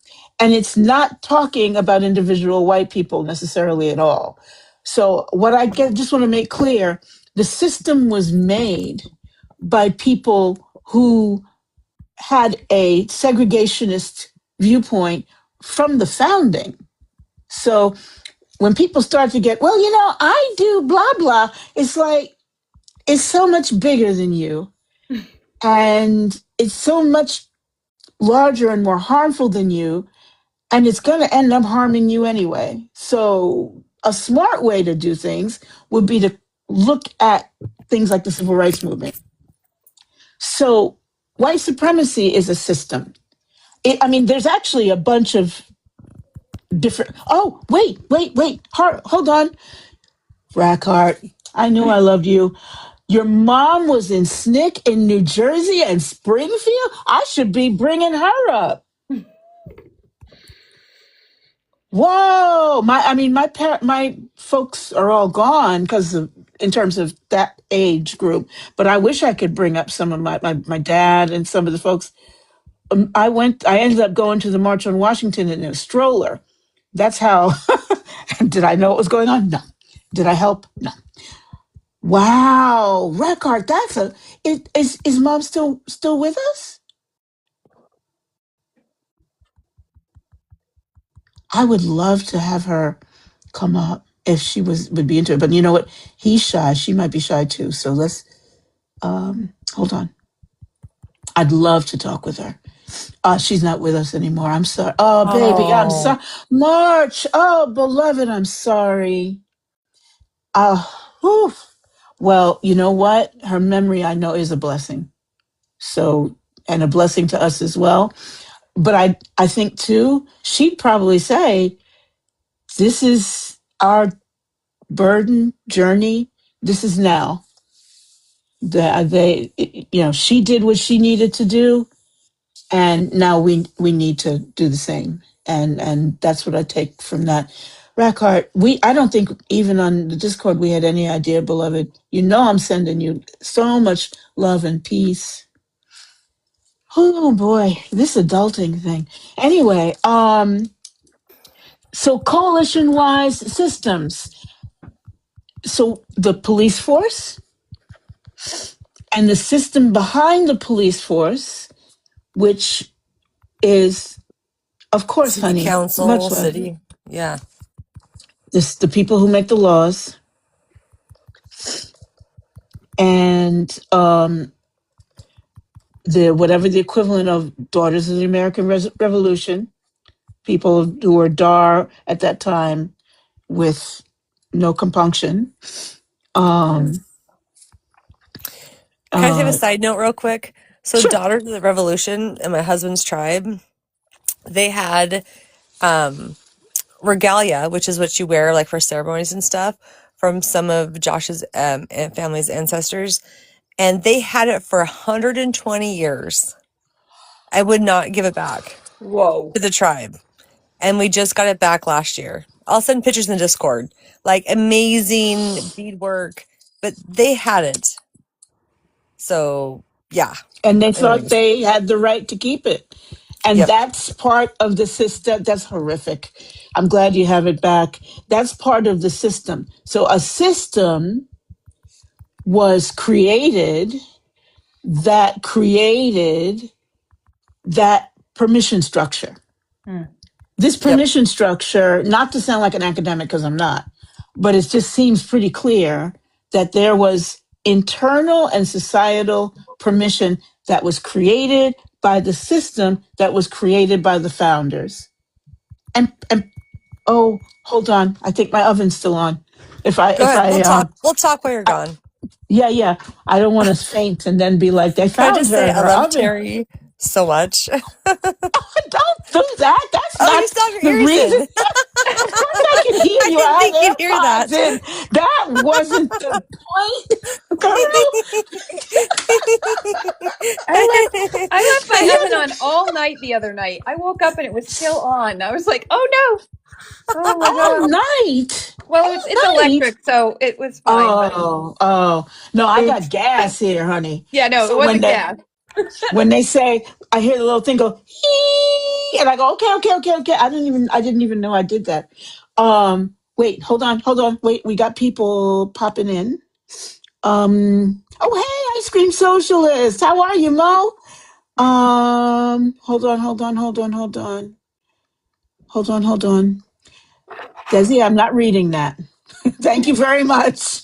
And it's not talking about individual white people necessarily at all. So, what just want to make clear, the system was made by people who had a segregationist viewpoint from the founding. So, when people start to get, well, I do blah, blah, it's like, it's so much bigger than you. And it's so much larger and more harmful than you, and it's going to end up harming you anyway. So, a smart way to do things would be to look at things like the civil rights movement. So, white supremacy is a system. I mean, there's actually a bunch of different. Oh, wait. Hold on. Rackhart, I knew I loved you. Your mom was in SNCC in New Jersey and Springfield? I should be bringing her up. Whoa, my folks are all gone in terms of that age group. But I wish I could bring up some of my dad and some of the folks. I ended up going to the March on Washington in a stroller. That's how. Did I know what was going on? No. Did I help? No. Wow, Record. Is mom still with us? I would love to have her come up if she would be into it. But you know what? He's shy. She might be shy too. So let's hold on. I'd love to talk with her. She's not with us anymore. I'm sorry. Oh, baby, I'm
Oh,
sorry. March. Oh, beloved, I'm sorry. Whew. Well, you know what? Her memory, I know, is a blessing. So, and a blessing to us as well. But I think too, she'd probably say, this is our burden journey. This is now. She did what she needed to do, and now we need to do the same. And that's what I take from that. Rackheart, I don't think even on the Discord we had any idea, beloved. You know I'm sending you so much love and peace. Oh boy, this adulting thing. Anyway, so coalition wise systems. So the police force and the system behind the police force, which is, of course,
city
honey,
council,
much love.
city. Yeah.
This the people who make the laws, and the whatever the equivalent of Daughters of the American Revolution, people who were DAR at that time with no compunction.
Can I have a
Uh,
side note real quick? So
sure.
Daughters of the Revolution and my husband's tribe, they had regalia, which is what you wear like for ceremonies and stuff, from some of Josh's family's ancestors, and they had it for 120 years. I would not give it back
Whoa.
to the tribe, and we just got it back last year. I'll send pictures in the Discord, like amazing beadwork, but they had it. So yeah.
And they thought
Anyways,
they had the right to keep it. And
yep.
that's part of the system. That's horrific. I'm glad you have it back. That's part of the system. So a system was created that created that permission structure. This
Yep.
permission structure, not to sound like an academic because I'm not, but it just seems pretty clear that there was internal and societal permission that was created by the system that was created by the founders. And oh, hold on, I think my oven's still on.
Go ahead. We'll talk. We'll talk while you're gone.
Yeah, I don't want to faint and then be like, they
Can I
found
just say I
her
love
oven.
Terry so much?
Don't do that. That's
Oh, you
not
stuck
the
your ears
reason.
in.
Of course I can hear
I
you.
didn't
I
think you'd
have
hear that.
AirPods in. That wasn't the point, girl.
I left my oven on all night the other night. I woke up and it was still on. I was like, oh no. Oh my
All
god.
night.
Well, it's
All night.
electric, so it was fine. But
Oh. No, I got
oops.
gas here, honey.
Yeah, no, it
So
wasn't gas.
when they say, I hear the little thing go, "Hee," and I go, okay. I didn't even know I did that. Wait, hold on. Wait, we got people popping in. Oh, hey, ice cream socialist. How are you, Mo? Hold on. Desi, I'm not reading that. Thank you very much.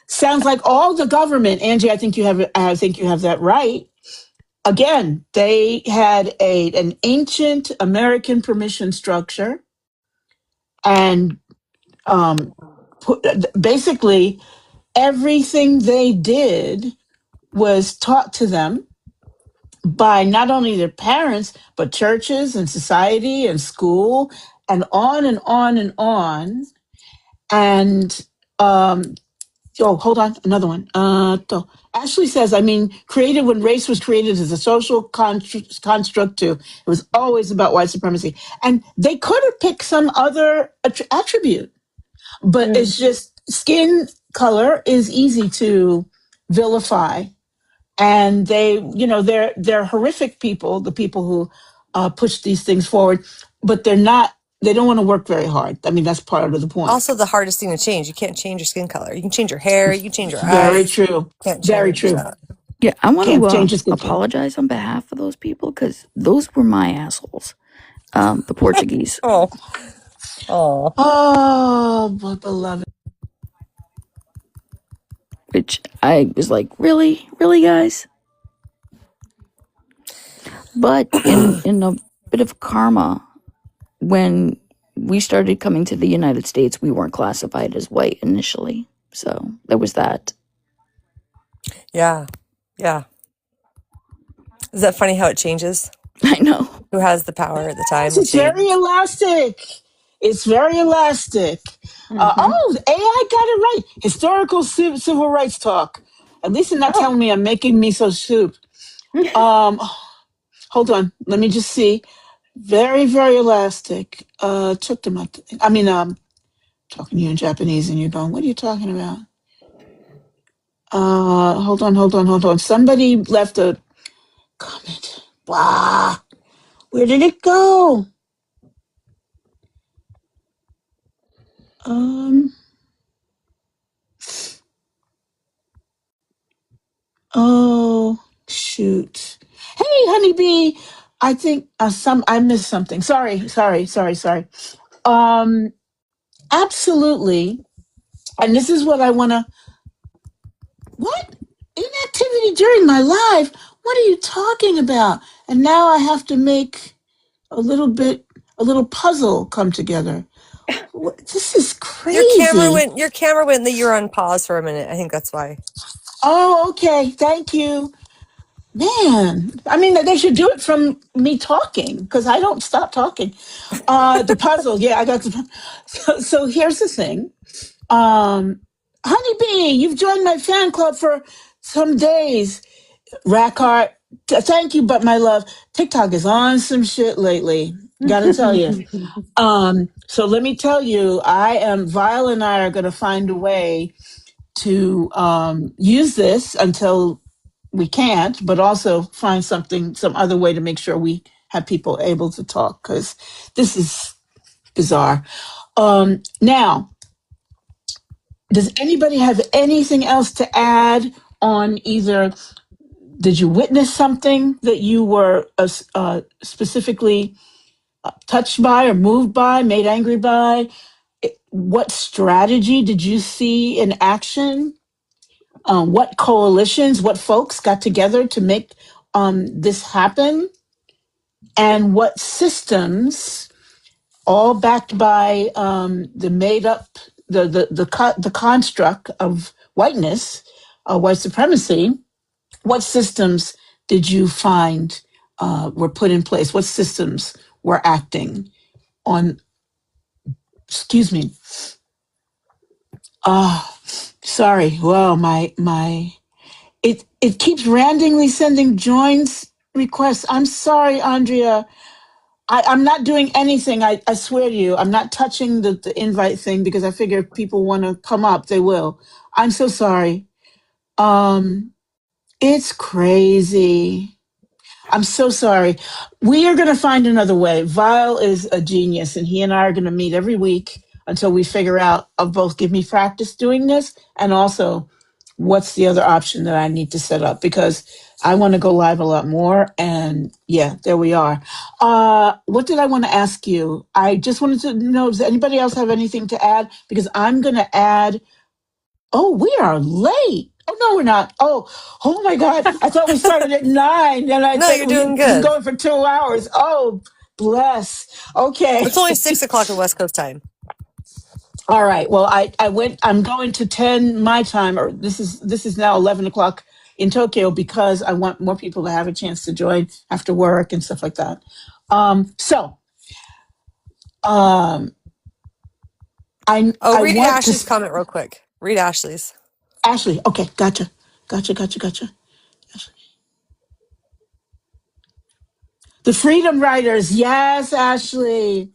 Sounds like all the government, Angie, I think you have that right. Again, they had an ancient American permission structure, and basically everything they did was taught to them by not only their parents, but churches and society and school and on and on and on. And, hold on, another one. Ashley says, created when race was created as a social construct too. It was always about white supremacy. And they could have picked some other attribute, but it's just skin color is easy to vilify. And they're horrific people, the people who push these things forward, but they don't want to work very hard. That's part of the point.
Also, the hardest thing to change. You can't change your skin color. You can change your hair. You can change your
Very
eyes.
true.
Can't
Very
change
true.
that.
Yeah, I want
Can't
to
change your skin tone.
apologize on behalf of those people because those were my assholes. the Portuguese,
Oh, oh,
Oh, beloved.
which I was like, really, really, guys. But in a bit of karma, when we started coming to the United States, we weren't classified as white initially, so there was that.
yeah, yeah. Is that funny how it changes?
I know.
Who has the power at the time
Yes,
will
it's very
change.
elastic. It's very elastic.
Mm-hmm.
Oh, AI got it right. Historical civil rights talk. At least they're not
Oh.
telling me I'm making miso soup. Hold on. Let me just see. Very, very elastic. Took them up. I mean, talking to you in Japanese and you're going, what are you talking about? Hold on. Somebody left a comment. Blah. Where did it go? Um, oh, shoot. Hey, honeybee. I think I missed something. Sorry. Absolutely. And this is what I want to, what? Inactivity during my life? What are you talking about? And now I have to make a little puzzle come together. This is crazy.
Your camera went that you're on pause for a minute. I think that's why.
Oh, okay. Thank you. Man, I mean, they should do it from me talking because I don't stop talking. The puzzle, yeah, I got the. So here's the thing. Honeybee, you've joined my fan club for some days. Rackheart, thank you, but my love, TikTok is on some shit lately. Gotta tell you. So let me tell you, Vile and I are gonna find a way to use this until we can't, but also find some other way to make sure we have people able to talk because this is bizarre. Now, does anybody have anything else to add on either? Did you witness something that you were specifically touched by or moved by, made angry by? What strategy did you see in action? What coalitions, what folks got together to make this happen? And what systems, all backed by the made up, the construct of whiteness, white supremacy, what systems did you find were put in place? What systems were acting on, excuse me, sorry, well, it keeps randomly sending joins requests. I'm sorry, Andrea. I'm not doing anything. I swear to you, I'm not touching the invite thing because I figure if people want to come up, they will. I'm so sorry. It's crazy. I'm so sorry. We are going to find another way. Vile is a genius, and he and I are going to meet every week until we figure out of both give me practice doing this and also what's the other option that I need to set up because I want to go live a lot more. And yeah, there we are. What did I want to ask you? I just wanted to know, does anybody else have anything to add? Because I'm going to add, oh, we are late. Oh, no, we're not. Oh my God. I thought we started at 9 and I
No,
think
you're
we've
doing
been
good.
going for 2 hours. Oh, bless. Okay.
It's only 6 o'clock at West Coast time.
All right. Well, I'm going to 10 my time, or this is now 11 o'clock in Tokyo because I want more people to have a chance to join after work and stuff like that. So, I
Read
want
Ashley's
to,
comment real quick. Read Ashley's.
Ashley. Okay. Gotcha. The Freedom Riders. Yes, Ashley.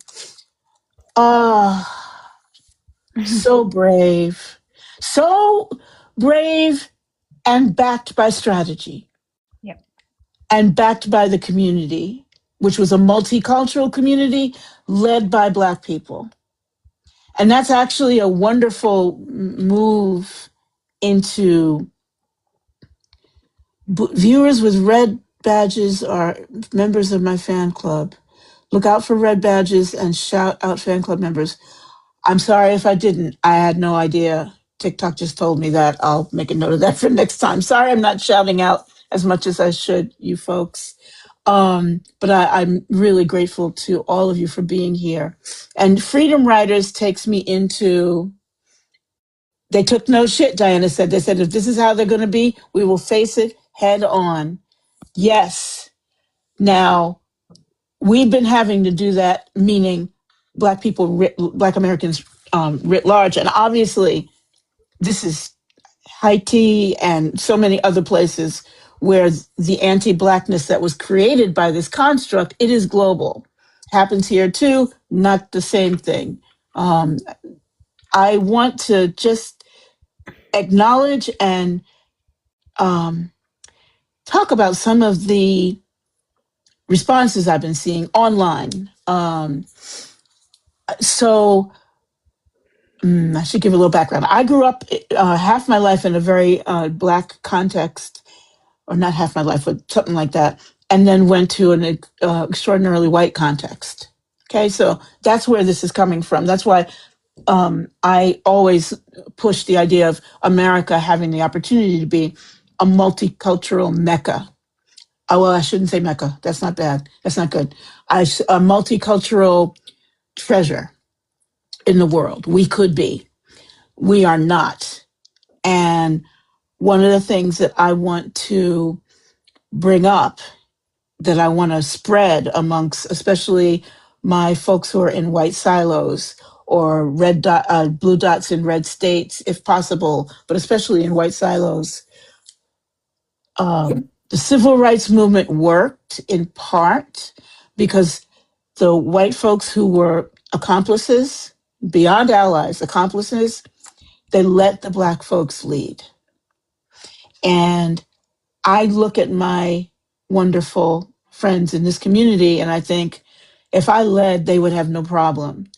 So brave. So brave and backed by strategy.
Yep.
And backed by the community, which was a multicultural community led by Black people. And that's actually a wonderful move into viewers with red badges are members of my fan club. Look out for red badges and shout out fan club members. I'm sorry if I didn't. I had no idea. TikTok just told me that. I'll make a note of that for next time. Sorry, I'm not shouting out as much as I should, you folks. But I'm really grateful to all of you for being here. And Freedom Riders takes me into, they took no shit, Diana said. They said, if this is how they're going to be, we will face it head on. Yes. Now, we've been having to do that, meaning Black people, Black Americans writ large. And obviously, this is Haiti and so many other places where the anti-Blackness that was created by this construct, it is global. Happens here too, not the same thing. I want to just acknowledge and talk about some of the responses I've been seeing online. I should give a little background. I grew up half my life in a very Black context, or not half my life, but something like that, and then went to an extraordinarily white context. Okay, so that's where this is coming from. That's why I always push the idea of America having the opportunity to be a multicultural mecca. Oh, well, I shouldn't say mecca. That's not bad. That's not good. A multicultural treasure in the world. We could be. We are not. And one of the things that I want to bring up, that I want to spread amongst, especially my folks who are in white silos or blue dots in red states, if possible, but especially in white silos. The civil rights movement worked in part because the white folks who were accomplices, beyond allies, accomplices, they let the Black folks lead. And I look at my wonderful friends in this community and I think if I led, they would have no problem.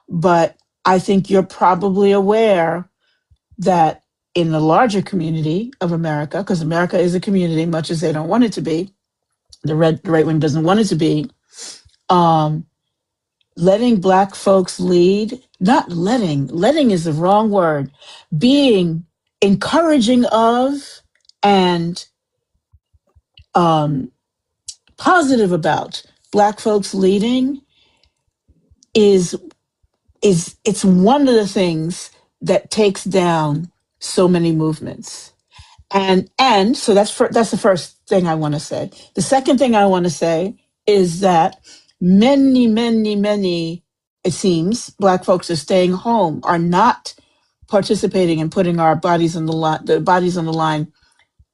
But I think you're probably aware that in the larger community of America, because America is a community, much as they don't want it to be, the right wing doesn't want it to be, letting Black folks lead, not letting is the wrong word, being encouraging of and positive about Black folks leading is it's one of the things that takes down so many movements. And so that's the first thing I want to say. The second thing I want to say is that many, it seems, Black folks are staying home, are not participating in putting our bodies on the line,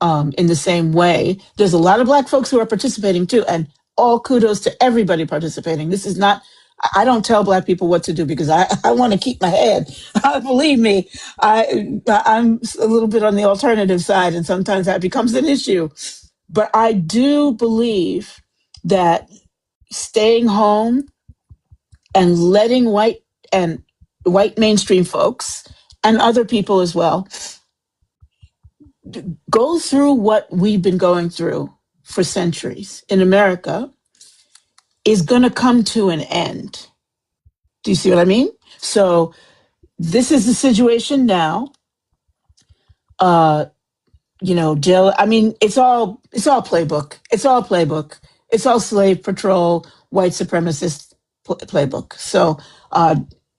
in the same way. There's a lot of Black folks who are participating too, and all kudos to everybody participating. This is not, I don't tell Black people what to do because I want to keep my head. Believe me, I'm a little bit on the alternative side, and sometimes that becomes an issue. But I do believe that staying home and letting white mainstream folks and other people as well go through what we've been going through for centuries in America is going to come to an end. Do you see what I mean? So this is the situation now. Jail. I mean, it's all playbook. It's all playbook. It's all slave patrol, white supremacist playbook. So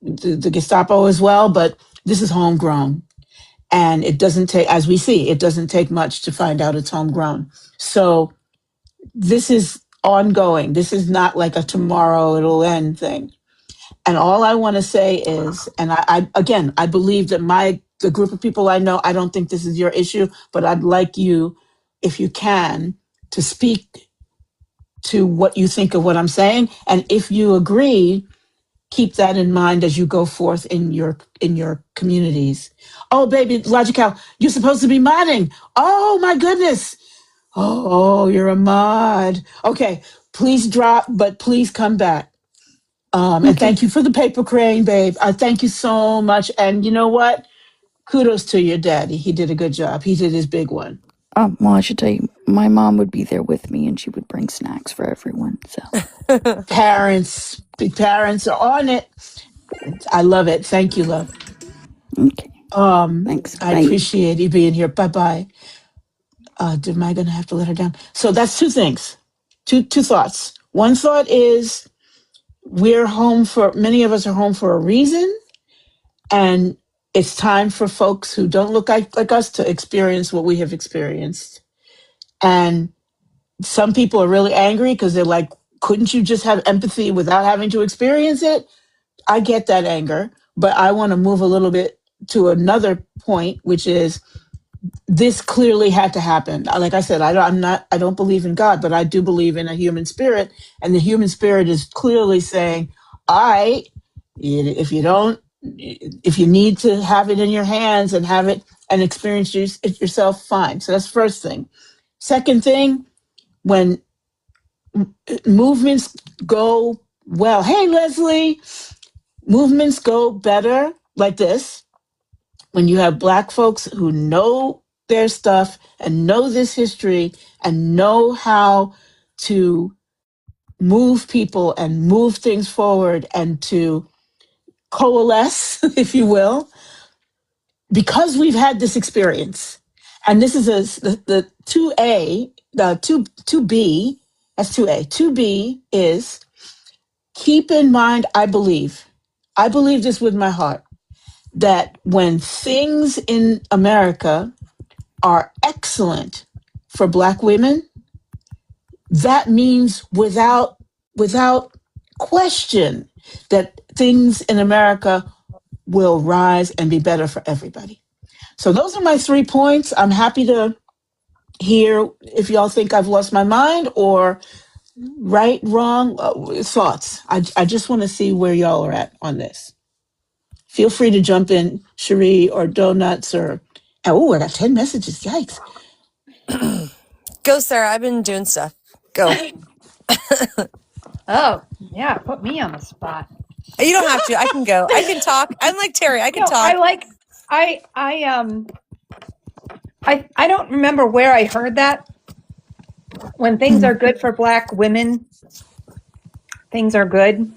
the Gestapo as well, but this is homegrown. And it doesn't take, as we see, it doesn't take much to find out it's homegrown. So this is ongoing. This is not like a tomorrow it'll end thing. And all I want to say is, and I believe that the group of people I know, I don't think this is your issue, but I'd like you, if you can, to speak to what you think of what I'm saying. And if you agree, keep that in mind as you go forth in your communities. Oh, baby, Logical, you're supposed to be modding. Oh, my goodness. Oh, you're a mod. Okay, please drop, but please come back. And thank you for the paper crane, babe. Thank you so much. And you know what? Kudos to your daddy. He did a good job. He did his big one.
Well, I should tell you, my mom would be there with me, and she would bring snacks for everyone. So,
Parents, the parents are on it. I love it. Thank you, love.
okay, thanks.
I
Bye.
appreciate you being here. Bye bye. Am I going to have to let her down? So that's two things, two thoughts. One thought is we're home for many of us are home for a reason, and it's time for folks who don't look like us to experience what we have experienced. And some people are really angry because they're like, couldn't you just have empathy without having to experience it? I get that anger, but I want to move a little bit to another point, which is this clearly had to happen. Like I said, I don't believe in God, but I do believe in a human spirit, and the human spirit is clearly saying, I, if you don't, if you need to have it in your hands and have it and experience it yourself, fine. So that's the first thing. Second thing, when movements go well, hey, Leslie, movements go better like this when you have Black folks who know their stuff and know this history and know how to move people and move things forward and to coalesce, if you will, because we've had this experience. And this is the 2A, the 2B, that's 2A. 2B is keep in mind, I believe this with my heart, that when things in America are excellent for Black women, that means without question that things in America will rise and be better for everybody. So those are my 3 points. I'm happy to hear if y'all think I've lost my mind or right, wrong, thoughts. I just want to see where y'all are at on this. Feel free to jump in, Cherie or Donuts or, oh, I got 10 messages. Yikes.
Go, Sarah. I've been doing stuff. Go.
Oh, yeah, put me on the spot.
You don't have to. I can go. I can talk. I'm like Terry. I can
No,
talk.
I don't remember where I heard that. When things are good for Black women, things are good.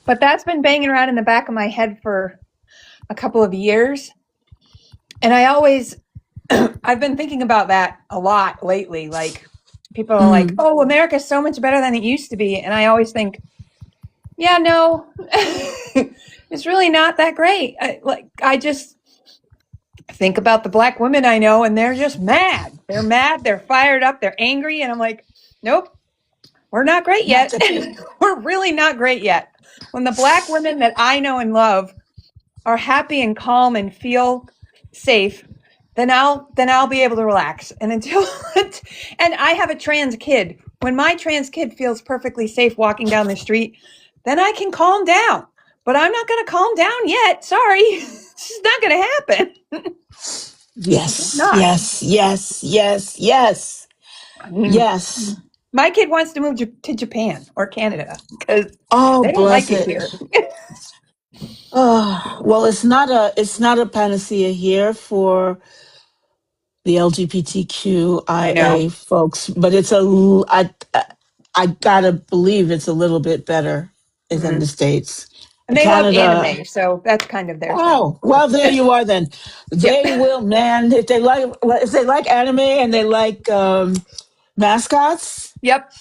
But that's been banging around in the back of my head for a couple of years. And I've been thinking about that a lot lately. Like, people are like, oh, America's so much better than it used to be. And I always think, yeah, no, it's really not that great. I just think about the Black women I know, and they're just mad. They're mad. They're fired up. They're angry. And I'm like, nope, we're not great yet. We're really not great yet. When the Black women that I know and love are happy and calm and feel safe, then I'll be able to relax. And until and I have a trans kid. When my trans kid feels perfectly safe walking down the street, then I can calm down. But I'm not going to calm down yet. Sorry. This is not going to happen.
Yes,
Not.
yes, yes, yes, yes, yes.
My kid wants to move to Japan or Canada because
Oh,
they don't like
bless
it
it.
here.
Oh, well, it's not a panacea here for the
I know.
LGBTQIA folks, but I gotta believe it's a little bit better than the States.
And they love
Canada.
anime, so that's kind of their thing.
Oh, well, there you are then. They
Yep.
will, man, if they like anime and they like mascots.
Yep.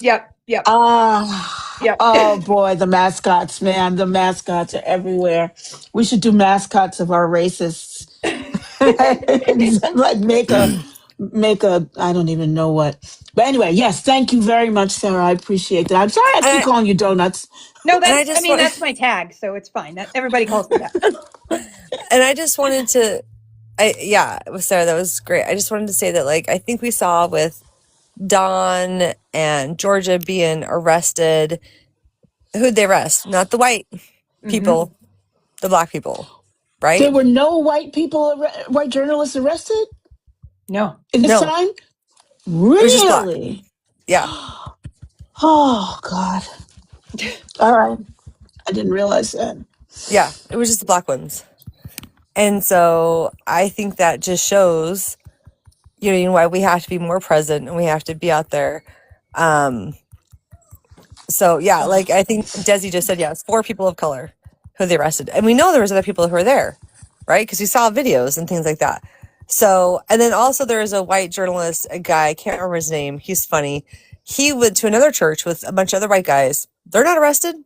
Oh boy, the mascots, man. The mascots are everywhere. We should do mascots of our racists. Like make a I don't even know what. But anyway, yes, thank you very much, Sarah. I appreciate that. I'm sorry I keep calling you donuts.
No,
And
that's my tag, so it's fine. Everybody calls me that.
and I just wanted to, Sarah, that was great. I just wanted to say that, like, I think we saw with Don and Georgia being arrested. Who'd they arrest? Not the white people, the Black people, right?
There were no white journalists arrested?
No.
In this time? Really?
It was just Black. Yeah.
Oh, God. All right. I didn't realize that.
Yeah. It was just the Black ones. And so I think that just shows, you know why we have to be more present and we have to be out there. So yeah, like I think Desi just said, yes, 4 people of color who they arrested, and we know there was other people who were there, right? Because we saw videos and things like that. So, and then also there is a white journalist, a guy, I can't remember his name. He's funny. He went to another church with a bunch of other white guys. They're not arrested.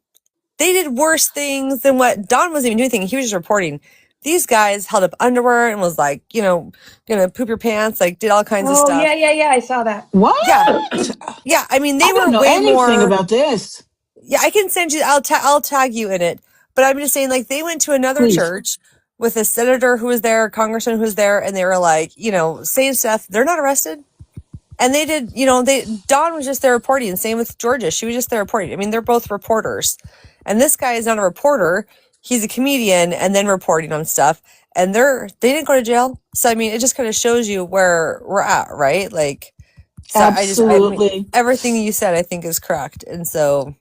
They did worse things than what Don wasn't even doing anything. He was just reporting. These guys held up underwear and was like, gonna poop your pants, like did all kinds of
Oh,
stuff.
yeah, I saw that.
What?
Yeah. Yeah. I mean, they
I don't
were
know
way
anything
more.
about this.
Yeah, I can send you. I'll tag you in it. But I'm just saying, like, they went to another
Please.
church with a senator who was there, a congressman who was there, and they were like, saying stuff. They're not arrested, and they did. Dawn was just there reporting. Same with Georgia. She was just there reporting. I mean, they're both reporters, and this guy is not a reporter. He's a comedian, and then reporting on stuff. And they didn't go to jail. So I mean, it just kind of shows you where we're at, right? Like, so I mean,
Absolutely.
everything you said, I think, is correct, and so.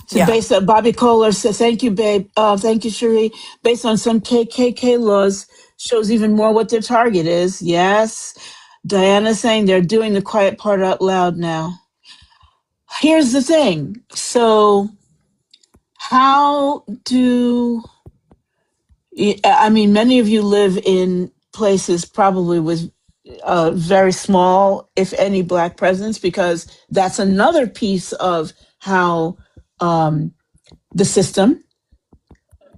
So
Yeah.
based on Bobby Kohler says, thank you, babe. Thank you, Cherie. Based on some KKK laws, shows even more what their target is. Yes. Diana saying they're doing the quiet part out loud now. Here's the thing. So how do, I mean, many of you live in places probably with very small, if any, Black presence, because that's another piece of how the system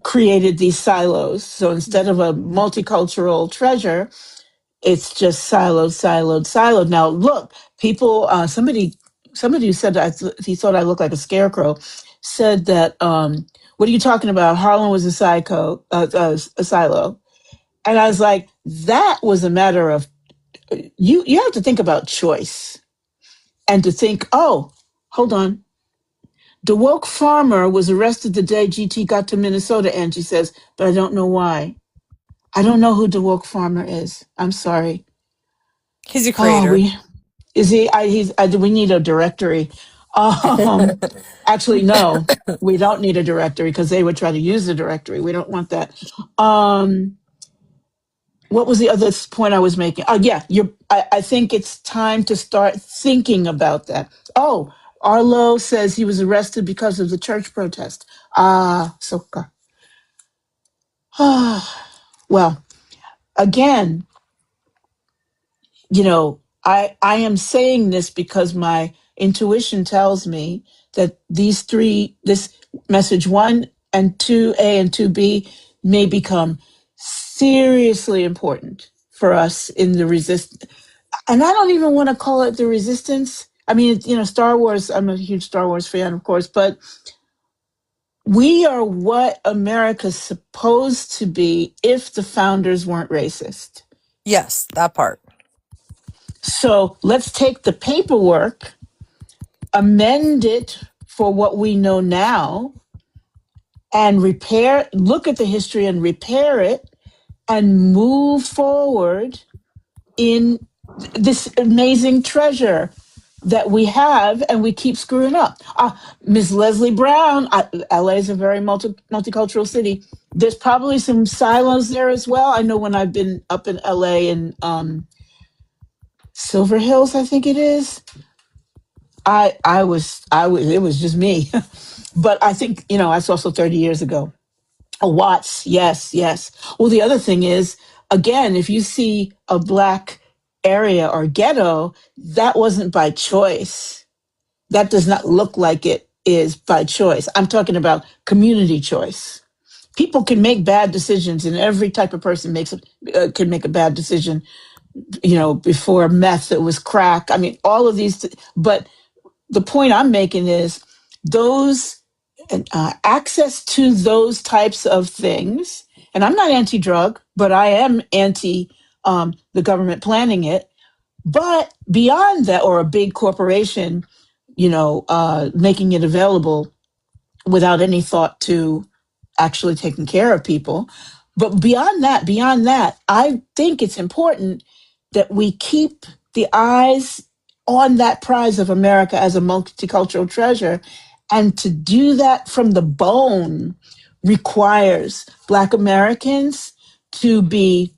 created these silos. So instead of a multicultural treasure, it's just siloed. Now, look, people, somebody who said he thought I looked like a scarecrow said that, what are you talking about? Harlem was a a silo. And I was like, that was a matter of, you have to think about choice and to think, oh, hold on. DeWolk Farmer was arrested the day GT got to Minnesota, Angie says, but I don't know why. I don't know who DeWolk Farmer is. I'm sorry.
He's a
Oh,
creator.
we need a directory. Actually, no, we don't need a directory because they would try to use the directory. We don't want that. What was the other point I was making? Oh, yeah, I think it's time to start thinking about that. Oh, Arlo says he was arrested because of the church protest. Soka. Well, again, I am saying this because my intuition tells me that this message 1 and 2A and 2B may become seriously important for us in the resist. And I don't even want to call it the resistance. I mean, Star Wars, I'm a huge Star Wars fan, of course, but we are what America's supposed to be if the founders weren't racist.
Yes, that part.
So let's take the paperwork, amend it for what we know now, and look at the history and repair it, and move forward in this amazing treasure that we have, and we keep screwing up. Ms. Leslie Brown, LA is a very multicultural city. There's probably some silos there as well. I know when I've been up in LA and Silver Hills, I think it is. It was just me. But I think, that's also 30 years ago. Watts, yes. Well, the other thing is, again, if you see a Black area or ghetto, that wasn't by choice. That does not look like it is by choice. I'm talking about community choice. People can make bad decisions, and every type of person can make a bad decision. Before meth, it was crack. I mean, all of these, but the point I'm making is those access to those types of things. And I'm not anti-drug, but I am anti the government planning it. But beyond that, or a big corporation, making it available without any thought to actually taking care of people. But beyond that, I think it's important that we keep the eyes on that prize of America as a multicultural treasure. And to do that from the bone requires Black Americans to be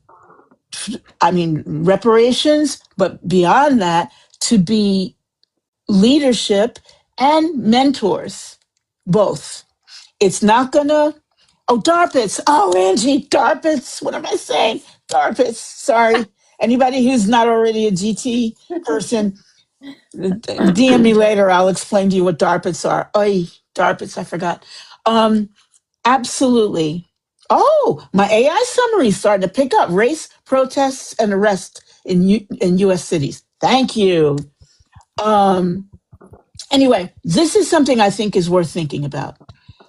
I mean, reparations, but beyond that, to be leadership and mentors, both. It's not gonna, oh, DARPAs. Oh, Angie, DARPAs. What am I saying? DARPAs. Sorry. Anybody who's not already a GT person, DM me later. I'll explain to you what DARPAs are. Oy, DARPAs, I forgot. Absolutely. Oh, my AI summary is starting to pick up race, protests, and arrests in U.S. cities. Thank you. Anyway, this is something I think is worth thinking about.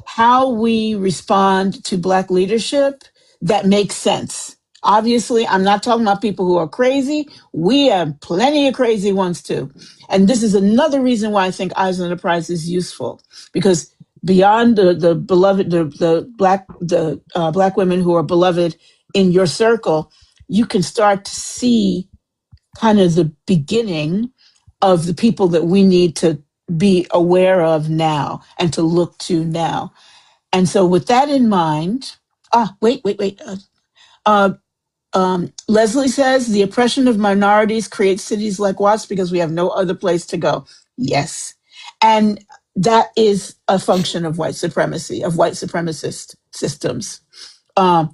How we respond to Black leadership that makes sense. Obviously, I'm not talking about people who are crazy. We have plenty of crazy ones too. And this is another reason why I think Eyes on the Prize is useful, because beyond the beloved, the Black women who are beloved in your circle, you can start to see kind of the beginning of the people that we need to be aware of now and to look to now. And so, with that in mind, wait. Leslie says the oppression of minorities creates cities like Watts because we have no other place to go. Yes. And that is a function of white supremacy, of white supremacist systems. I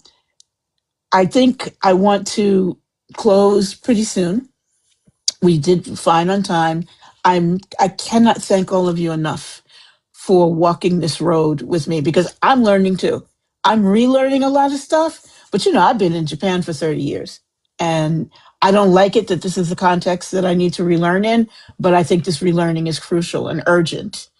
think I want to close pretty soon. We did fine on time. I cannot thank all of you enough for walking this road with me, because I'm learning too. I'm relearning a lot of stuff, but I've been in Japan for 30 years and I don't like it that this is the context that I need to relearn in, but I think this relearning is crucial and urgent.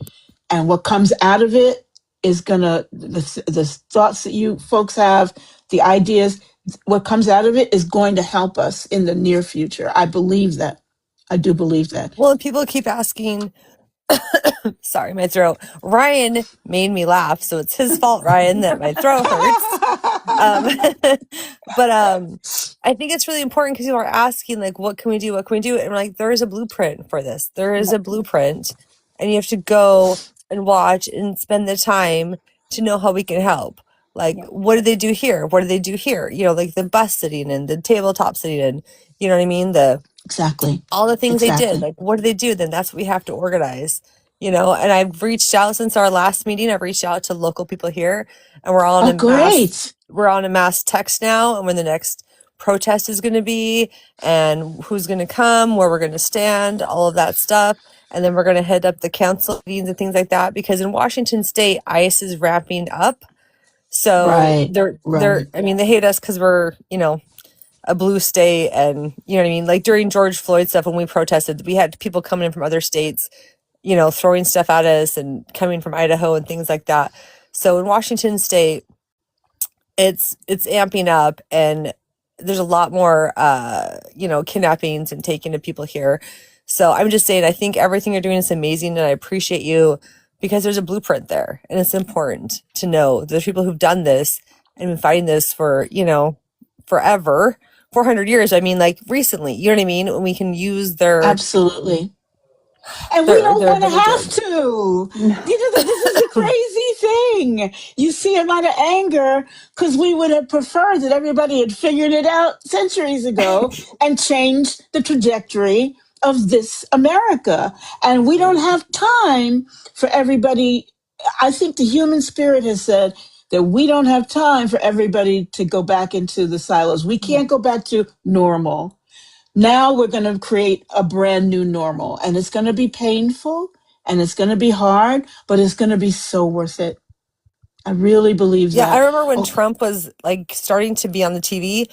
And what comes out of it is the thoughts that you folks have, the ideas, what comes out of it is going to help us in the near future. I believe that. I do believe that.
Well, people keep asking, sorry, my throat. Ryan made me laugh, so it's his fault, Ryan, that my throat hurts. But I think it's really important because people are asking, like, what can we do? What can we do? And we're like, there is a blueprint for this. There is a blueprint, and you have to go and watch and spend the time to know how we can help. Like, what do they do here? What do they do here? Like the bus sitting and the tabletop sitting and, you know what I mean?
Exactly.
All the things they did,
Exactly.
like, what do they do? Then that's what we have to organize, and I've reached out since our last meeting. I've reached out to local people here, and we're all
Oh,
on a
great.
mass text now, and when the next protest is going to be, and who's going to come, where we're going to stand, all of that stuff. And then we're going to head up the council meetings and things like that, because in Washington State, ICE is ramping up. So
Right.
I mean, they hate us because we're, a blue state, and you know what I mean? Like during George Floyd stuff, when we protested, we had people coming in from other states, throwing stuff at us and coming from Idaho and things like that. So in Washington State, it's amping up, and there's a lot more kidnappings and taking of people here. So I'm just saying, I think everything you're doing is amazing, and I appreciate you, because there's a blueprint there, and it's important to know there's people who've done this and been fighting this for forever, 400 years. I mean, like recently, you know what I mean? When we can use
Absolutely. And we don't want to have
religion.
to. This is the crazy thing. You see a lot of anger because we would have preferred that everybody had figured it out centuries ago and changed the trajectory of this America. And we don't have time for everybody. I think the human spirit has said that we don't have time for everybody to go back into the silos. We can't go back to normal. Now we're going to create a brand new normal, and it's going to be painful and it's going to be hard, but it's going to be so worth it. I really believe
Yeah, I
that.
remember when Trump was like starting to be on the TV,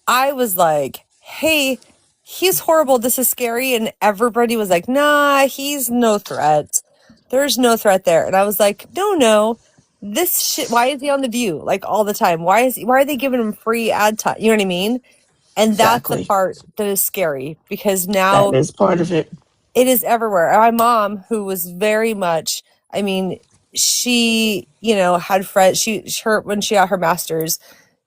I was like, hey, he's horrible. This is scary. And everybody was like, nah, he's no threat. There's no threat there. And I was like, no, this shit, why is he on The View like all the time? Why are they giving him free ad time? You know what I mean? And that's the
Exactly.
part that is scary, because
That
now
is part of it.
it is everywhere. My mom, who was very much, I mean, she, had friends, when she got her master's,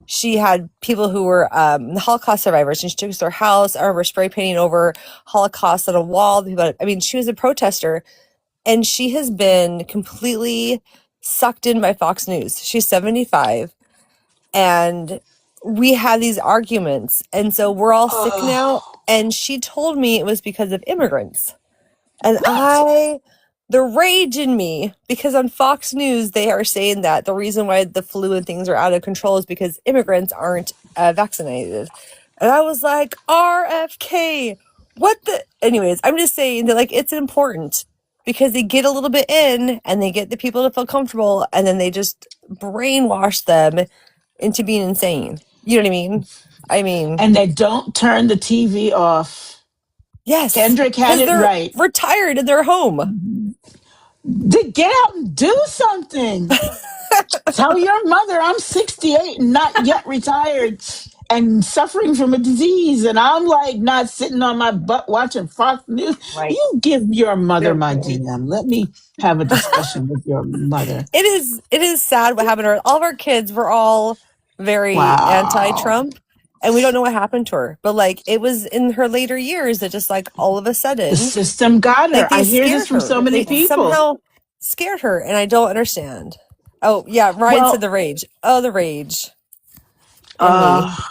she had people who were Holocaust survivors, and she took us to her house. I remember spray painting over Holocaust on a wall. I mean, she was a protester, and she has been completely sucked in by Fox News. She's 75, and we had these arguments. And so we're all sick now.
Oh,
And she told me it was because of immigrants. And
what?
the rage in me, because on Fox News, they are saying that the reason why the flu and things are out of control is because immigrants aren't vaccinated. And I was like, RFK, what the? Anyways, I'm just saying that, like, it's important because they get a little bit in and they get the people to feel comfortable and then they just brainwash them into being insane. You know what I mean? I mean,
And they don't turn the TV off.
yes,
Kendrick had
because
it
they're
right.
retired and they're home.
Get out and do something. Tell your mother I'm 68 and not yet retired and suffering from a disease. And I'm like not sitting on my butt watching Fox News.
Right.
You give your mother
Good
my
point.
DM. Let me have a discussion with your mother.
It is sad what happened to her. All of our kids were all very
Wow.
anti-Trump, and we don't know what happened to her. But like it was in her later years that just like all of a
The
sudden,
system got
like
her. I
they
hear this
scared
from
her.
so many
They
people.
somehow scared her, and I don't understand. Oh yeah, Ryan said
Well,
the rage. Oh, the rage in me.
uh,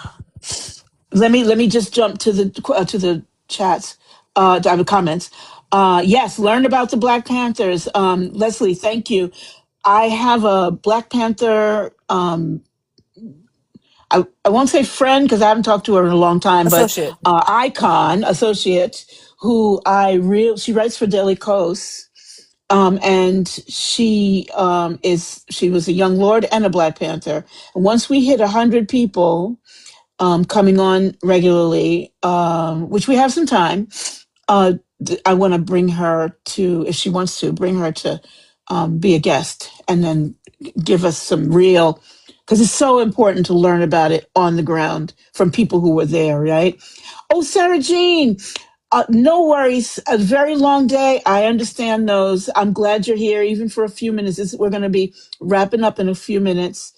let me just jump to the chats, to the comments. Yes, learn about the Black Panthers. Leslie, thank you. I have a Black Panther. I won't say friend because I haven't talked to her in a long time, but
Associate.
icon associate who she writes for Daily Kos, and she was a young lord and a Black Panther. And once we hit 100 people coming on regularly, which we have some time. I want to bring her to, if she wants to, bring her to be a guest and then give us some real, because it's so important to learn about it on the ground from people who were there, right? Oh, Sarah Jean, no worries. A very long day. I understand those. I'm glad you're here, even for a few minutes. We're going to be wrapping up in a few minutes.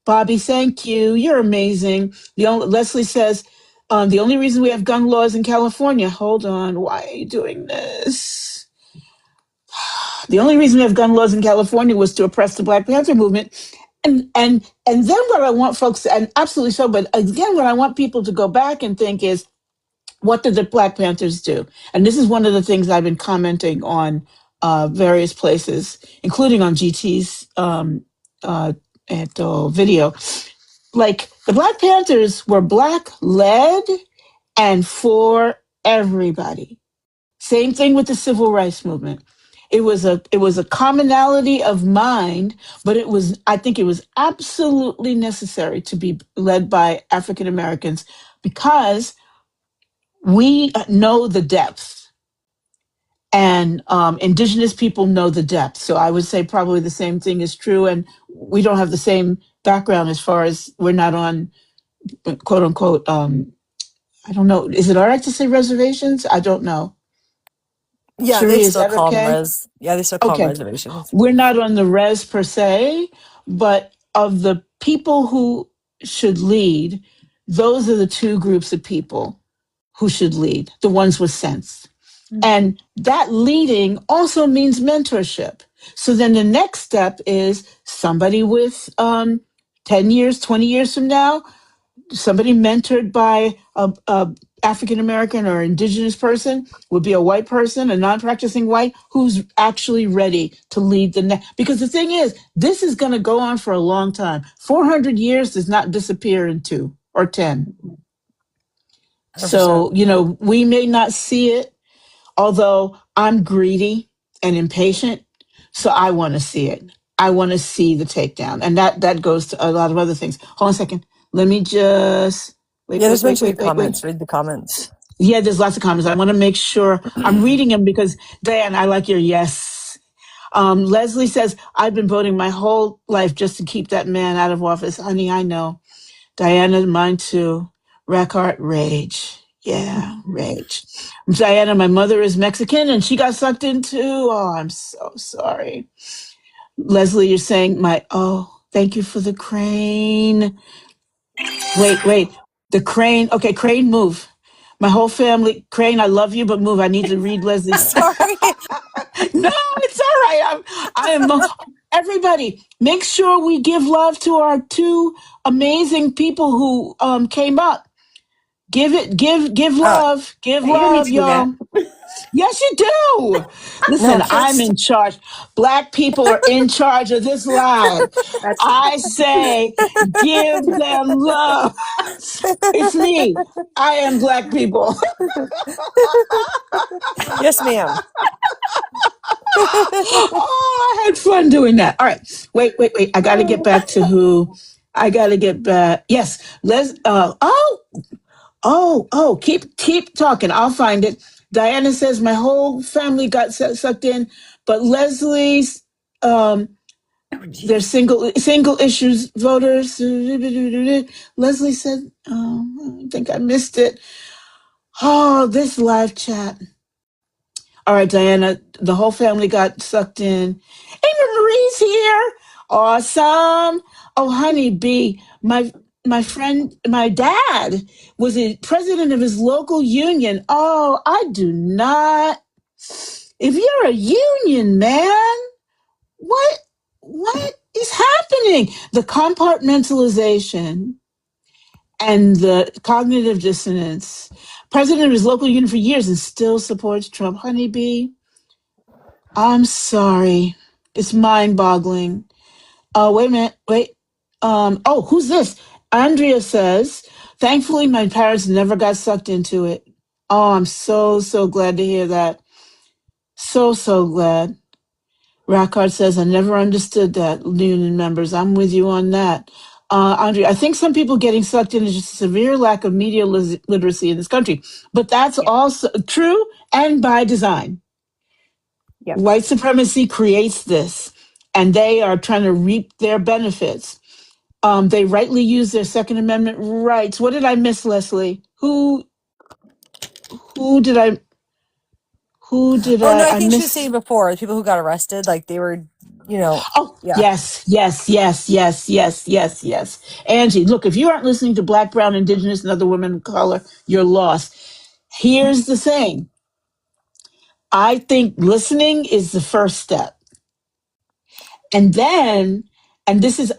Bobby, thank you. You're amazing. Leslie says, the only reason we have gun laws in California, hold on, why are you doing this? The only reason we have gun laws in California was to oppress the Black Panther movement. And then what I want folks, and absolutely so, but again, what I want people to go back and think is, what did the Black Panthers do? And this is one of the things I've been commenting on various places, including on GT's video. Like the Black Panthers were Black led and for everybody. Same thing with the civil rights movement. It was a commonality of mind, but I think it was absolutely necessary to be led by African Americans because we know the depth, and indigenous people know the depth. So I would say probably the same thing is true, and we don't have the same background as far as we're not on quote unquote. I don't know. Is it all right to say reservations? I don't know.
Yeah, they
Cherie, is
still
that
call them
okay?
res. Yeah, they still call them
Okay.
reservations.
We're not on the res per se, but of the people who should lead, those are the two groups of people who should lead, the ones with sense. And that leading also means mentorship. So then the next step is somebody with 10 years, 20 years from now, somebody mentored by a African American or indigenous person would be a white person, a non-practicing white who's actually ready to lead the next. Because the thing is, this is going to go on for a long time. 400 years does not disappear in 2 or 10.
100%.
So, we may not see it, although I'm greedy and impatient. So I want to see it. I want to see the takedown. And that goes to a lot of other things. Hold on a second. Let me just wait,
Yeah,
wait,
there's a
wait,
bunch of
wait,
good
wait, wait.
comments. Read the comments.
Yeah, there's lots of comments. I want to make sure I'm reading them because Diane, I like your yes. Leslie says, I've been voting my whole life just to keep that man out of office. Honey, I know. Diana, mine too. Rackart, rage. Yeah, rage. Diana, my mother is Mexican and she got sucked in too. Oh, I'm so sorry. Leslie, you're saying thank you for the crane. Wait. The crane. Okay, crane, move. My whole family, Crane, I love you, but move. I need to read Leslie's.
Sorry.
No, it's all right. I am. Everybody, make sure we give love to our two amazing people who came up. Give
Uh,
You don't need
love,
to do that.
y'all. Yes, you do.
no,
Listen, I'm
kids.
in charge. Black people are in charge of this live.
That's
I say, give them love. It's me. I am black people.
Yes, ma'am.
Oh, I had fun doing that. All right. Wait. I got to get back to who. I got to get back. Yes. Keep talking. I'll find it. Diana says my whole family got sucked in, but Leslie's
oh
they're
geez.
single issues voters. Leslie said, I think I missed it. Oh, this live chat. All right, Diana, the whole family got sucked in. Amy Marie's here. Awesome. Oh, honey bee, my friend, my dad was a president of his local union. Oh, I do not. If you're a union man, what what is happening? The compartmentalization and the cognitive dissonance. President of his local union for years and still supports Trump. Honeybee, I'm sorry. It's mind boggling. Wait a minute. Wait. Who's this? Andrea says, thankfully, my parents never got sucked into it. Oh, I'm so glad to hear that. So glad. Rackard says, I never understood that, union members. I'm with you on that. Andrea, I think some people getting sucked in is just a severe lack of media literacy in this country. But that's
Yeah.
also true and by design.
Yep.
White supremacy creates this, and they are trying to reap their benefits. They rightly use their Second Amendment rights. What did I miss, Leslie? Who did I? Who did
Oh no, I
I
think she was
miss?
saying before the people who got arrested, like they were,
Oh,
yeah.
yes. Angie, look, if you aren't listening to Black, Brown, Indigenous, and other women of color, you're lost. Here's the thing. I think listening is the first step. And then, and this is,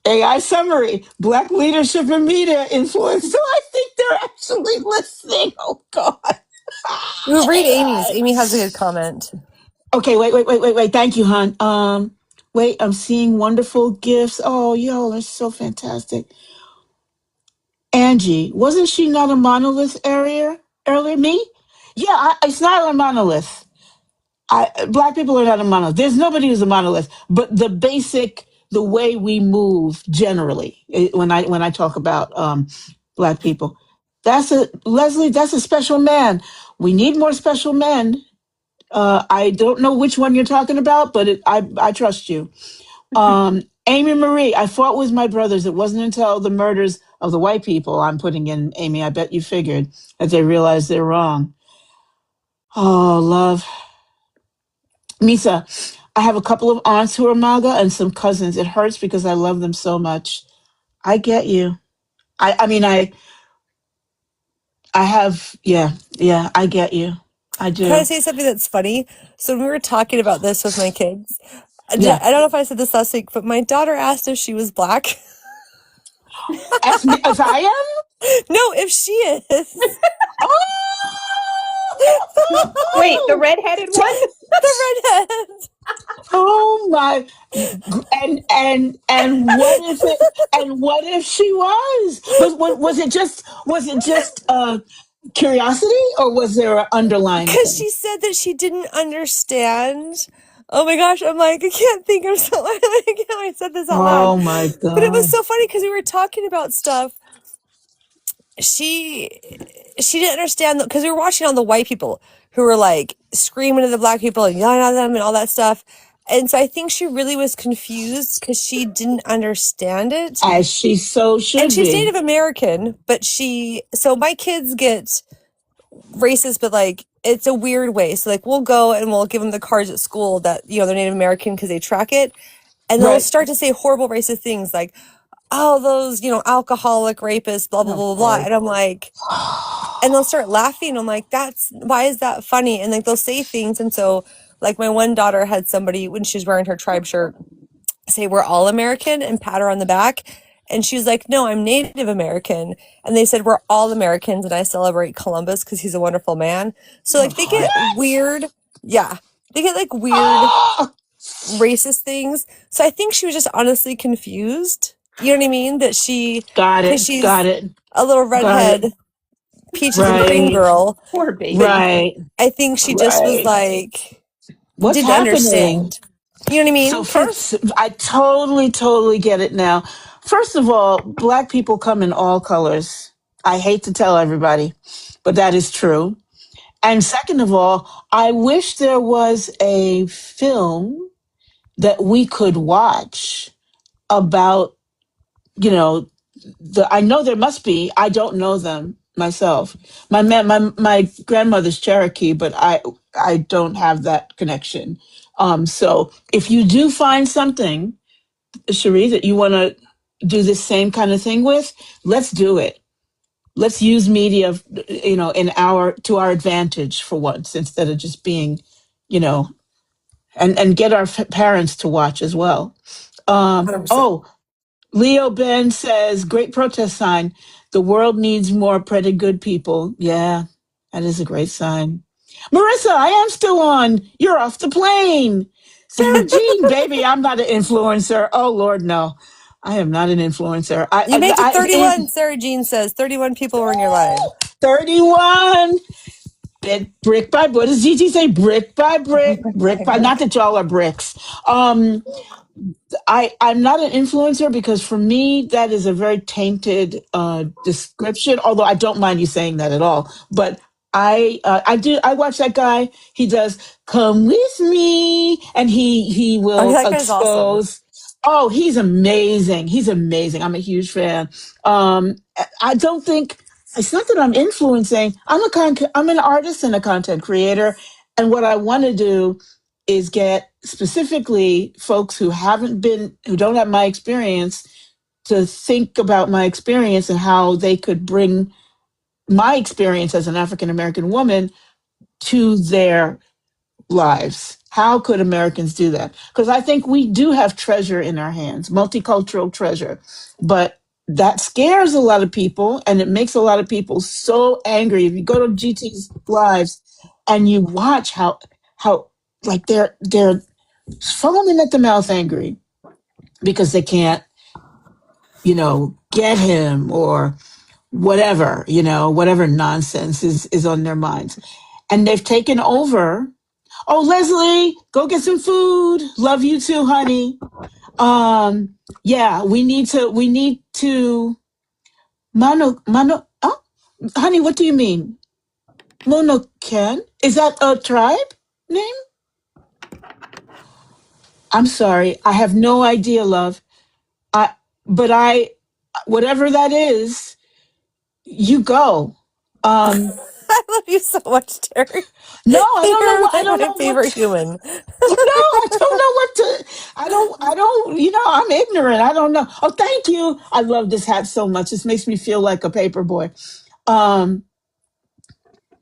AI summary, Black leadership and media influence. So I think they're actually listening. Oh, God.
Ooh, read Amy's.
AI.
Amy has a good comment.
Okay, wait. Thank you, hon. Wait, I'm seeing wonderful gifts. Oh, y'all are so fantastic. Angie, wasn't she not a monolith earlier? Me? Yeah, it's not a monolith. Black people are not a monolith. There's nobody who's a monolith, but the way we move generally, when I talk about black people, Leslie. That's a special man. We need more special men. I don't know which one you're talking about, but I trust you. Amy Marie, I fought with my brothers. It wasn't until the murders of the white people, I'm putting in Amy, I bet you figured, that they realized they're wrong. Oh, love. Misa, I have a couple of aunts who are MAGA and some cousins. It hurts because I love them so much. I get you. I mean, I have, yeah, I get you. I
Can I
do.
say something that's funny? So when we were talking about this with my kids, I
Yeah.
don't know if I said this last week, but my daughter asked if she was black.
As I am?
No, if she is.
Wait, the
Oh!
redheaded one?
The redhead.
Oh my, and what if she was? Was it just curiosity, or was there an underlying
Because
thing?
she said that she didn't understand. Oh my gosh, I'm like, I can't think of so I can't I said this out loud.
Oh my
But it was
God.
so funny because we were talking about stuff. She didn't understand because we were watching all the white people who were like screaming at the black people and yelling at them and all that stuff. And so I think she really was confused because she didn't understand it.
As she so
And
should
she's
be.
Native American, but so my kids get racist, but like it's a weird way. So like we'll go and we'll give them the cards at school that, they're Native American because they track it. And they'll
Right.
start to say horrible racist things like, oh, those, alcoholic rapists, blah, blah,
Oh
blah, blah.
boy.
And I'm like, and they'll start laughing. I'm like, why is that funny? And like they'll say things. And so like my one daughter had somebody when she was wearing her tribe shirt. say we're all American and pat her on the back. And she was like, no, I'm Native American. And they said, we're all Americans and I celebrate Columbus because he's a wonderful man. So like they get
What?
weird. Yeah. They get like weird
Oh,
racist things. So I think she was just honestly confused. You know what I mean? That
got
because
it. Got
she's
it.
a little
Got it.
redhead, peaches and cream
Right.
girl.
Poor baby.
Right.
I think she just was
Right.
like,
What's
didn't
happening?
understand. You know what I
So
mean?
first, I totally get it now. First of all, black people come in all colors. I hate to tell everybody, but that is true. And second of all, I wish there was a film that we could watch about, you know, I know there must be. I don't know them myself. My grandmother's Cherokee, but I don't have that connection. So if you do find something, Cherie, that you want to do this same kind of thing with, let's do it. Let's use media, in to our advantage for once, instead of just being, you know, and get our parents to watch as well.
100%.
Oh, Leo Ben says, great protest sign. The world needs more pretty good people. Yeah, that is a great sign. Marissa, I am still on. You're off the plane. Sarah Jean, baby, I'm not an influencer. Oh, Lord, no. I am not an influencer.
You made it 31, Sarah Jean says. 31 people were in your life.
31. Brick by, what does Gigi say? Brick by brick, brick by, not that y'all are bricks. I'm not an influencer because for me that is a very tainted description. Although I don't mind you saying that at all, but I watch that guy. He does come with me, and he
Oh,
will
that guy's awesome.
expose. Oh, he's amazing. He's amazing. I'm a huge fan. I don't think it's not that I'm influencing. I'm an artist and a content creator, and what I want to do is get specifically folks who don't have my experience to think about my experience and how they could bring my experience as an African American woman to their lives. How could Americans do that? Because I think we do have treasure in our hands, multicultural treasure, but that scares a lot of people and it makes a lot of people so angry. If you go to GT's lives and you watch how like they're foaming at the mouth angry because they can't, get him or whatever, whatever nonsense is on their minds. And they've taken over. Oh, Leslie, go get some food. Love you too, honey. Yeah, we need to oh, honey, what do you mean? Monocan? Is that a tribe name? I'm sorry. I have no idea, love. I but I whatever that is, you go.
I love you so much, Terry.
No, I don't know
You're
what I
like
don't
my
know what
favorite human.
no, I don't know what to I don't, I'm ignorant. I don't know. Oh, thank you. I love this hat so much. This makes me feel like a paper boy. Um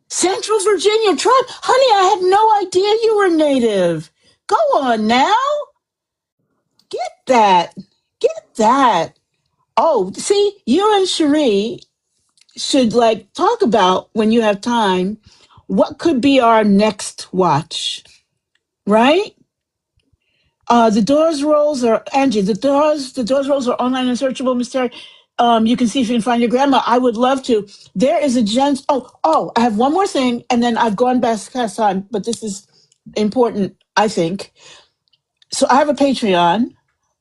Central Virginia tribe. Honey, I had no idea you were native. Go on now. Get that. Get that. Oh, see, you and Cherie should like talk about when you have time what could be our next watch, right? The doors rolls are Angie. The doors rolls are online and searchable, Mister. You can see if you can find your grandma. I would love to. There is a gent. Oh, I have one more thing, and then I've gone past time, but this is important, I think. So I have a Patreon,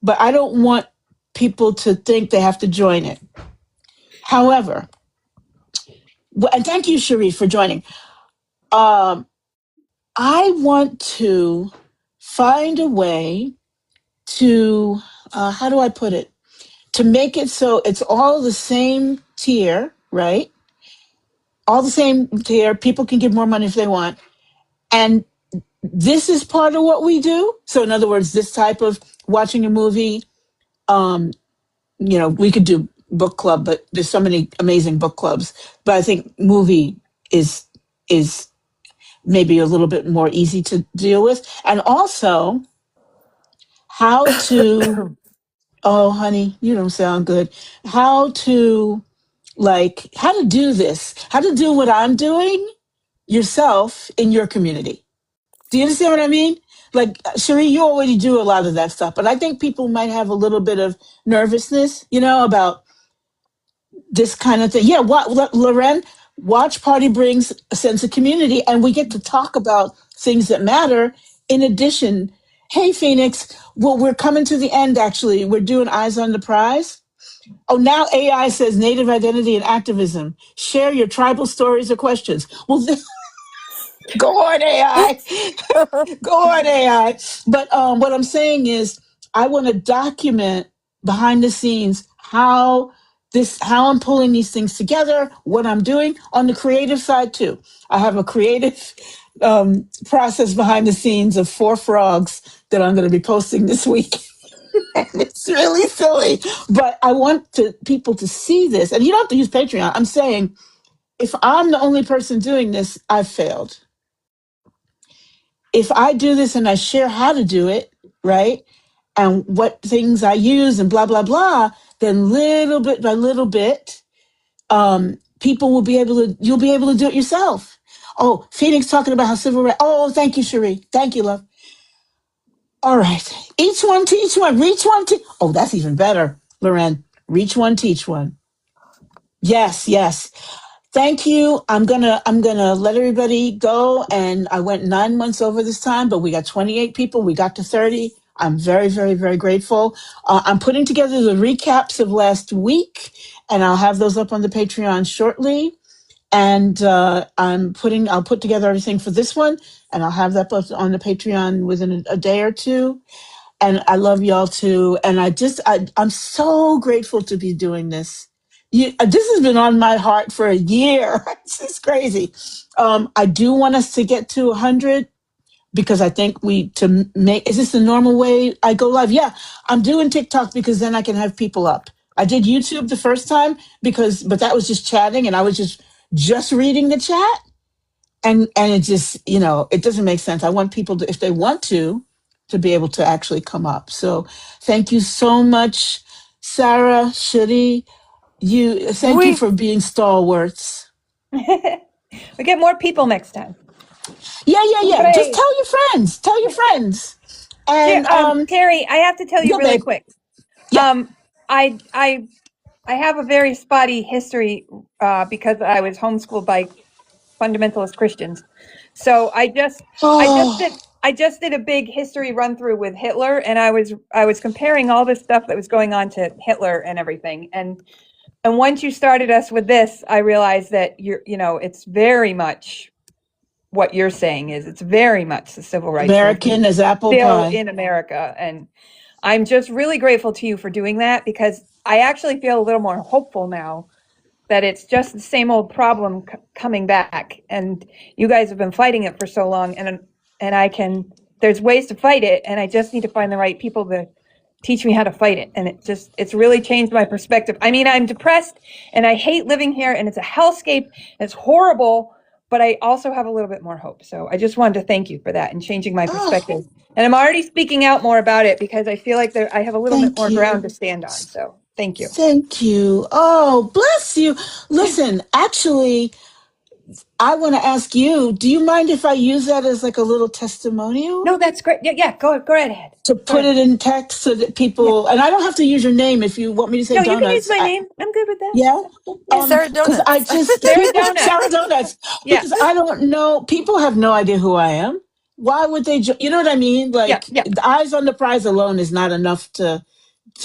but I don't want people to think they have to join it. However, and thank you, Cherie, for joining. Um, I want to find a way to, how do I put it? To make it so it's all the same tier, right? All the same tier. People can give more money if they want. And this is part of what we do. So, in other words, this type of watching a movie, um, we could do book club, but there's so many amazing book clubs. But I think movie is maybe a little bit more easy to deal with. And also, how to, oh, honey, you don't sound good. How to, like, how to do this, how to do what I'm doing yourself in your community. Do you understand what I mean? Like, Cherie, you already do a lot of that stuff, but I think people might have a little bit of nervousness, about this kind of thing. Yeah, what Loren, Watch Party brings a sense of community, and we get to talk about things that matter. In addition, hey Phoenix, well, we're coming to the end. Actually, we're doing Eyes on the Prize. Oh, now AI says native identity and activism. Share your tribal stories or questions. Well, go on AI. Go on AI. But what I'm saying is, I want to document behind the scenes how I'm pulling these things together, what I'm doing on the creative side too. I have a creative process behind the scenes of 4 frogs that I'm going to be posting this week. And it's really silly, but I want people to see this. And you don't have to use Patreon. I'm saying, if I'm the only person doing this, I've failed. If I do this and I share how to do it, right? And what things I use and blah, blah, blah, then little bit by little bit, people will be able to, you'll be able to do it yourself. Oh, Phoenix talking about how civil rights. Oh, thank you, Cherie. Thank you, love. All right. Each one teach one. Reach one. Oh, that's even better, Loren. Reach one, teach one. Yes, yes. Thank you. I'm gonna let everybody go. And I went 9 months over this time, but we got 28 people. We got to 30. I'm very, very, very grateful. I'm putting together the recaps of last week, and I'll have those up on the Patreon shortly. And I'll put together everything for this one, and I'll have that up on the Patreon within a day or two. And I love y'all too. And I'm so grateful to be doing this. This has been on my heart for a year. It's just crazy. I do want us to get to 100, because I think is this the normal way I go live? Yeah, I'm doing TikTok because then I can have people up. I did YouTube the first time but that was just chatting, and I was just reading the chat. And it just, it doesn't make sense. I want people to, if they want to be able to actually come up. So thank you so much, Sarah, Shitty. Thank you for being stalwarts.
We get more people next time.
Yeah.
Hooray.
Just tell your friends. Tell your friends. And
Terry, I have to tell you really quick.
Yeah.
I have a very spotty history because I was homeschooled by fundamentalist Christians. So I just did a big history run through with Hitler, and I was comparing all this stuff that was going on to Hitler and everything. And once you started us with this, I realized that it's very much what you're saying it's very much the civil rights
American as apple
still
pie
in America. And I'm just really grateful to you for doing that, because I actually feel a little more hopeful now that it's just the same old problem coming back, and you guys have been fighting it for so long, and there's ways to fight it, and I just need to find the right people to teach me how to fight it. And it's really changed my perspective. I mean, I'm depressed and I hate living here, and it's a hellscape, and it's horrible, but I also have a little bit more hope. So I just wanted to thank you for that and changing my perspective. And I'm already speaking out more about it because I feel like I have a little bit more ground to stand on. So thank you.
Thank you. Oh, bless you. Listen, actually, I want to ask you, do you mind if I use that as like a little testimonial?
No, that's great. Yeah, go right ahead.
To put it in text so that people, and I don't have to use your name if you want me to say donuts.
No, you can use my name. I'm good with that.
Yeah.
Sarah Donuts.
I just,
Sarah Donuts.
Sarah Donuts. Because I don't know, people have no idea who I am. Why would they, you know what I mean? Like, the Eyes on the Prize alone is not enough to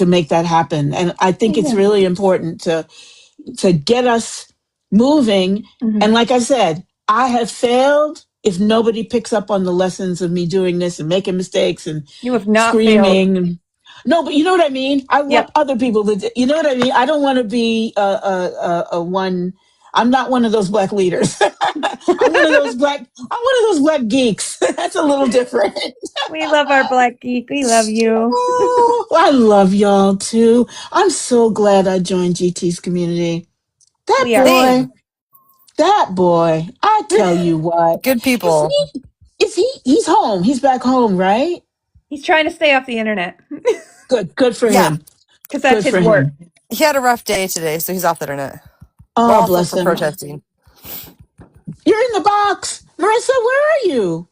make that happen. And I think it's really important to get us moving. Mm-hmm. And like I said, I have failed if nobody picks up on the lessons of me doing this and making mistakes and
you have not
screaming.
Failed.
No, but you know what I mean? I want other people to, you know what I mean? I don't want to be one. I'm not one of those Black leaders. I'm one of those Black geeks. That's a little different.
We love our Black geek. We love you.
Oh, I love y'all too. I'm so glad I joined GT's community. That boy, I tell you what.
Good people.
He's home. He's back home, right?
He's trying to stay off the internet
Good for
Yeah,
him.
because that's
Good
his
for
work.
him.
he had a rough day today, so he's off the internet. Well,
Oh,
also
bless
for
him.
protesting.
You're in the box. Marissa, where are you?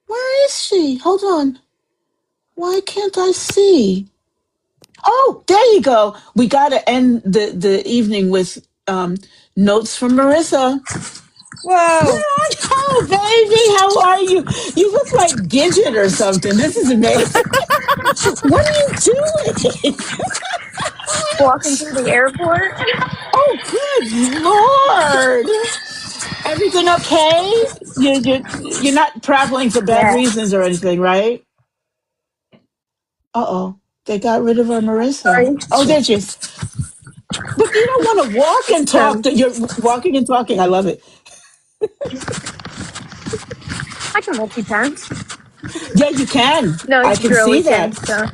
Where is she? Hold on. Why can't I see? Oh, there you go. We got to end the evening with notes from Marissa.
Whoa.
Oh, baby, how are you? You look like Gidget or something. This is amazing. What are you doing?
Walking through the airport.
Oh, good Lord. Everything okay? You're not traveling for bad
Yeah.
reasons or anything, right? Uh-oh. They got rid of our Marissa.
Sorry.
Oh, there she is. But you don't want to walk and talk. You're walking and talking. I love it.
I can multitask.
Yeah, you can.
No,
I
it's
can
drill
see that.
weekend, so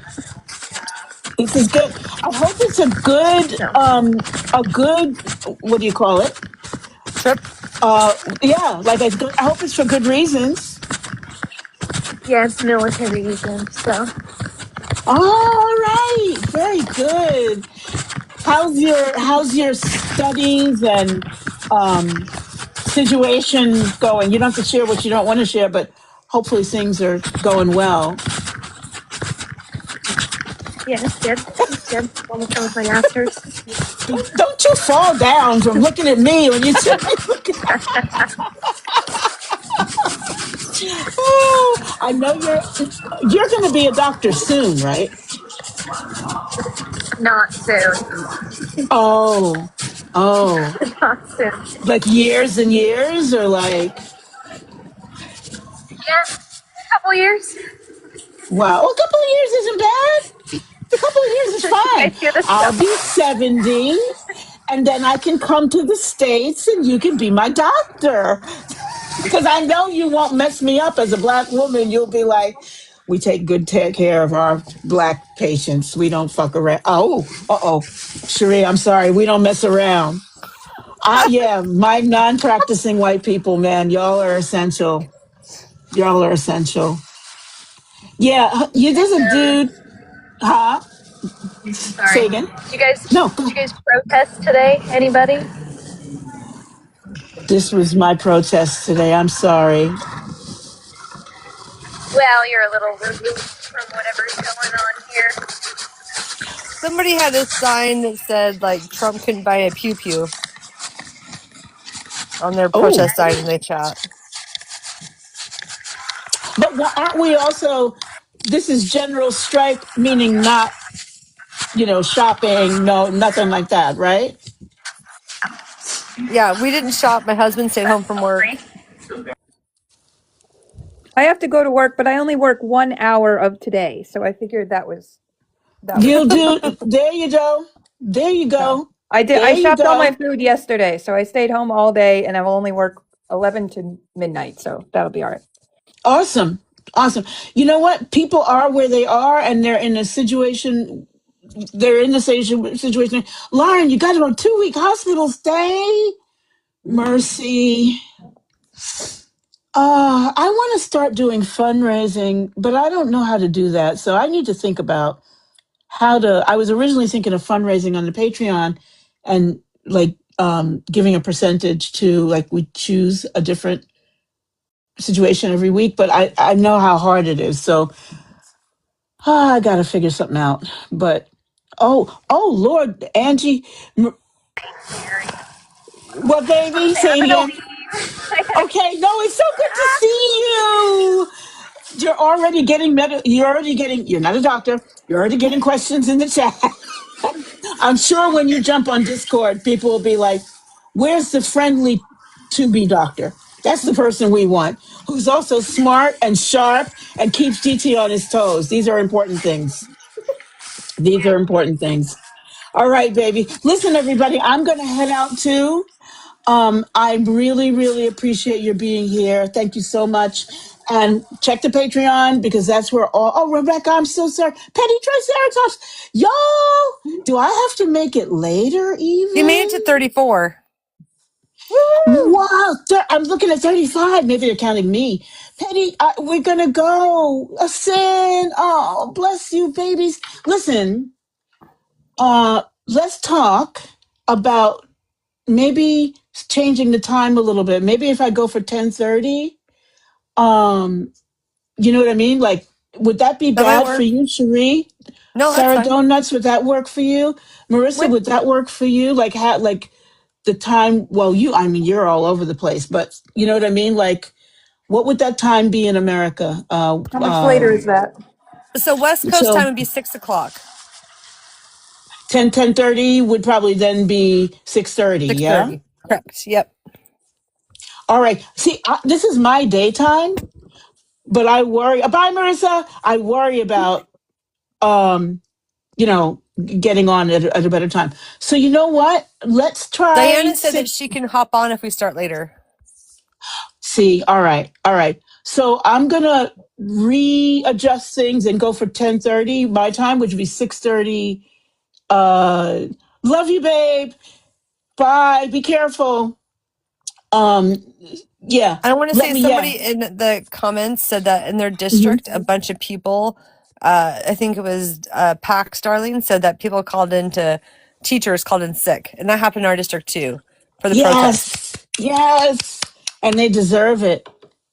This is good. I hope it's
no.
a good, what do you call it?
Trip.
Yeah, like I hope it's for good reasons.
Yeah, it's military weekend, so
All right, very good. How's your studies and situation going? You don't have to share what you don't want to share, but hopefully things are going well.
yeah, it's good. It's good. Almost done with my masters.
Don't you fall down from looking at me when you tell me. Oh, I know you're going to be a doctor soon, right?
Not soon.
Oh, oh,
Not soon.
like years and years, or like
Yeah, a couple years.
wow, well, a couple of years isn't bad. A couple of years is
You
fine.
guys hear this
I'll
stuff?
be 70, and then I can come to the States, and you can be my doctor. Because I know you won't mess me up as a black woman. You'll be like, we take good care of our black patients. We don't fuck around. Oh, Cherie, I'm sorry. We don't mess around. Yeah, my non-practicing white people, man, y'all are essential. Y'all are essential. Yeah, you there's a dude, huh?
Sorry.
Say again.
Did you
No,
guys protest today? Anybody?
this was my protest today. I'm sorry.
Well, you're a little removed from whatever's going on here.
Somebody had a sign that said like Trump couldn't buy a pew pew on their
Oh,
protest sign in the chat.
but aren't we also? This is general strike, meaning not, shopping. No, nothing like that, right?
Yeah, we didn't shop. My husband stayed home from work.
I have to go to work, but I only work 1 hour of today, so I figured that was
You'll do. There you go. There you
no.
go.
I
There you
shopped all my
go.
food yesterday, so I stayed home all day and I will only work 11 to midnight, so that'll be all right.
Awesome. Awesome. You know what? People are where they are, and they're in a situation. They're in the situation. Lauren, you got a 2-week hospital stay. Mercy. I want to start doing fundraising, but I don't know how to do that. So I need to think about how to. I was originally thinking of fundraising on the Patreon and like giving a percentage to, like, we choose a different situation every week, but I know how hard it is. So I got to figure something out. But oh Lord, Angie, what, baby?
Okay,
Say
I'm
it
gonna
again.
leave. I gotta
Okay, no, it's so good to see you. You're not a doctor. You're already getting questions in the chat. I'm sure when you jump on Discord, people will be like, where's the friendly to be doctor? That's the person we want, who's also smart and sharp and keeps GT on his toes. These are important things. These are important things. All right, baby. Listen, everybody, I'm going to head out too. I really, really appreciate your being here. Thank you so much. And check the Patreon, because that's where all. Oh, Rebecca, I'm so sorry. Petty Triceratops, y'all. Do I have to make it later
You made it to
even?
34.
Woo!
What? Wow, I'm looking at 35. Maybe they're counting me. Petty, we're going to go. A sin. Oh, bless you, babies. Listen, let's talk about maybe changing the time a little bit. Maybe if I go for 10:30, um, you know what I mean? Like, would that be
That might
bad for
work.
you, Cherie?
No, that's
Sarah
fine.
Donuts, would that work for you? Marissa,
With
would that work for you? Like the time, well, I mean, you're all over the place, but you know what I mean? Like, what would that time be in America?
how much later is that?
So West Coast time
So
would be 6 o'clock.
10:30 would probably then be 6:30,
Six
yeah?
thirty. Correct. Yep.
All right. See, this is my daytime, but I worry. Bye, Marissa. I worry about, um, getting on at a better time. So you know what? Let's try
Diana said that
six.
she can hop on if we start later.
See, all right, all right. So I'm gonna readjust things and go for 10:30 my time, which would be 6:30. Uh, love you, babe. Bye. Be careful. Um, yeah.
I want to
Let
say
me. Yeah.
somebody in the comments said that in their
Mhm.
district, a bunch of people, I think it was Pax Darling, said that people called into teachers called in sick, and that happened in our district too for the protest.
Yes. Yes. And they deserve it.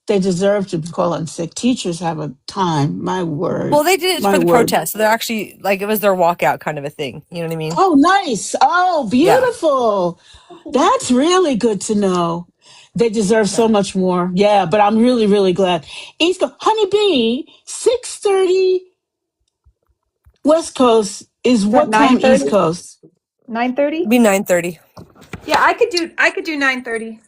They deserve to call in sick. Teachers have a time. My word.
Well, they did it for
My
the
word.
protest, so they're actually like it was their walkout kind of a thing. You know what I mean?
Oh, nice. Oh,
Yeah.
beautiful. That's really good to know. They deserve so
Yeah.
much more. Yeah, but I'm really, really glad. East Coast, Honeybee, 6:30 West Coast is
Is that
what time East
9:30?
Coast?
9:30?
Be 9:30.
Yeah, I could do 9:30.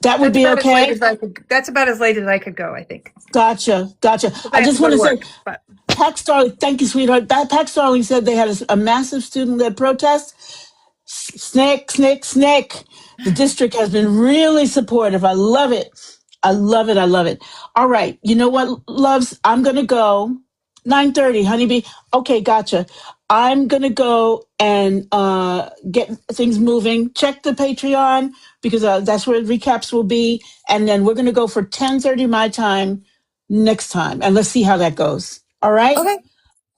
That would
That's
be
about as late
okay?
as I could. That's about as late as I could go, I think.
Gotcha, gotcha.
'Cause I
I
have to
just
go
want
to
to say,
work. But
Pax Starling, thank you, sweetheart. Pax Starling said they had a massive student-led protest. Snake, snake, snake. The district has been really supportive. I love it. I love it. I love it. All right. You know what, loves? I'm going to go 9:30, honeybee. Okay, gotcha. I'm going to go and get things moving. Check the Patreon because that's where recaps will be. And then we're going to go for 10:30 my time next time. And let's see how that goes. All right.
Okay,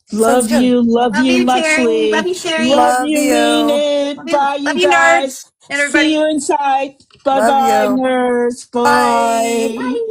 sounds good.
Love
love
you
you, Terry. Love
muchly.
you, Sherry.
Love
Love
you, mean
you.
it. Bye,
Love
you
you,
guys.
nerds and
See
everybody.
you inside. Bye
Love
bye,
you.
nurse.
Bye.
Bye.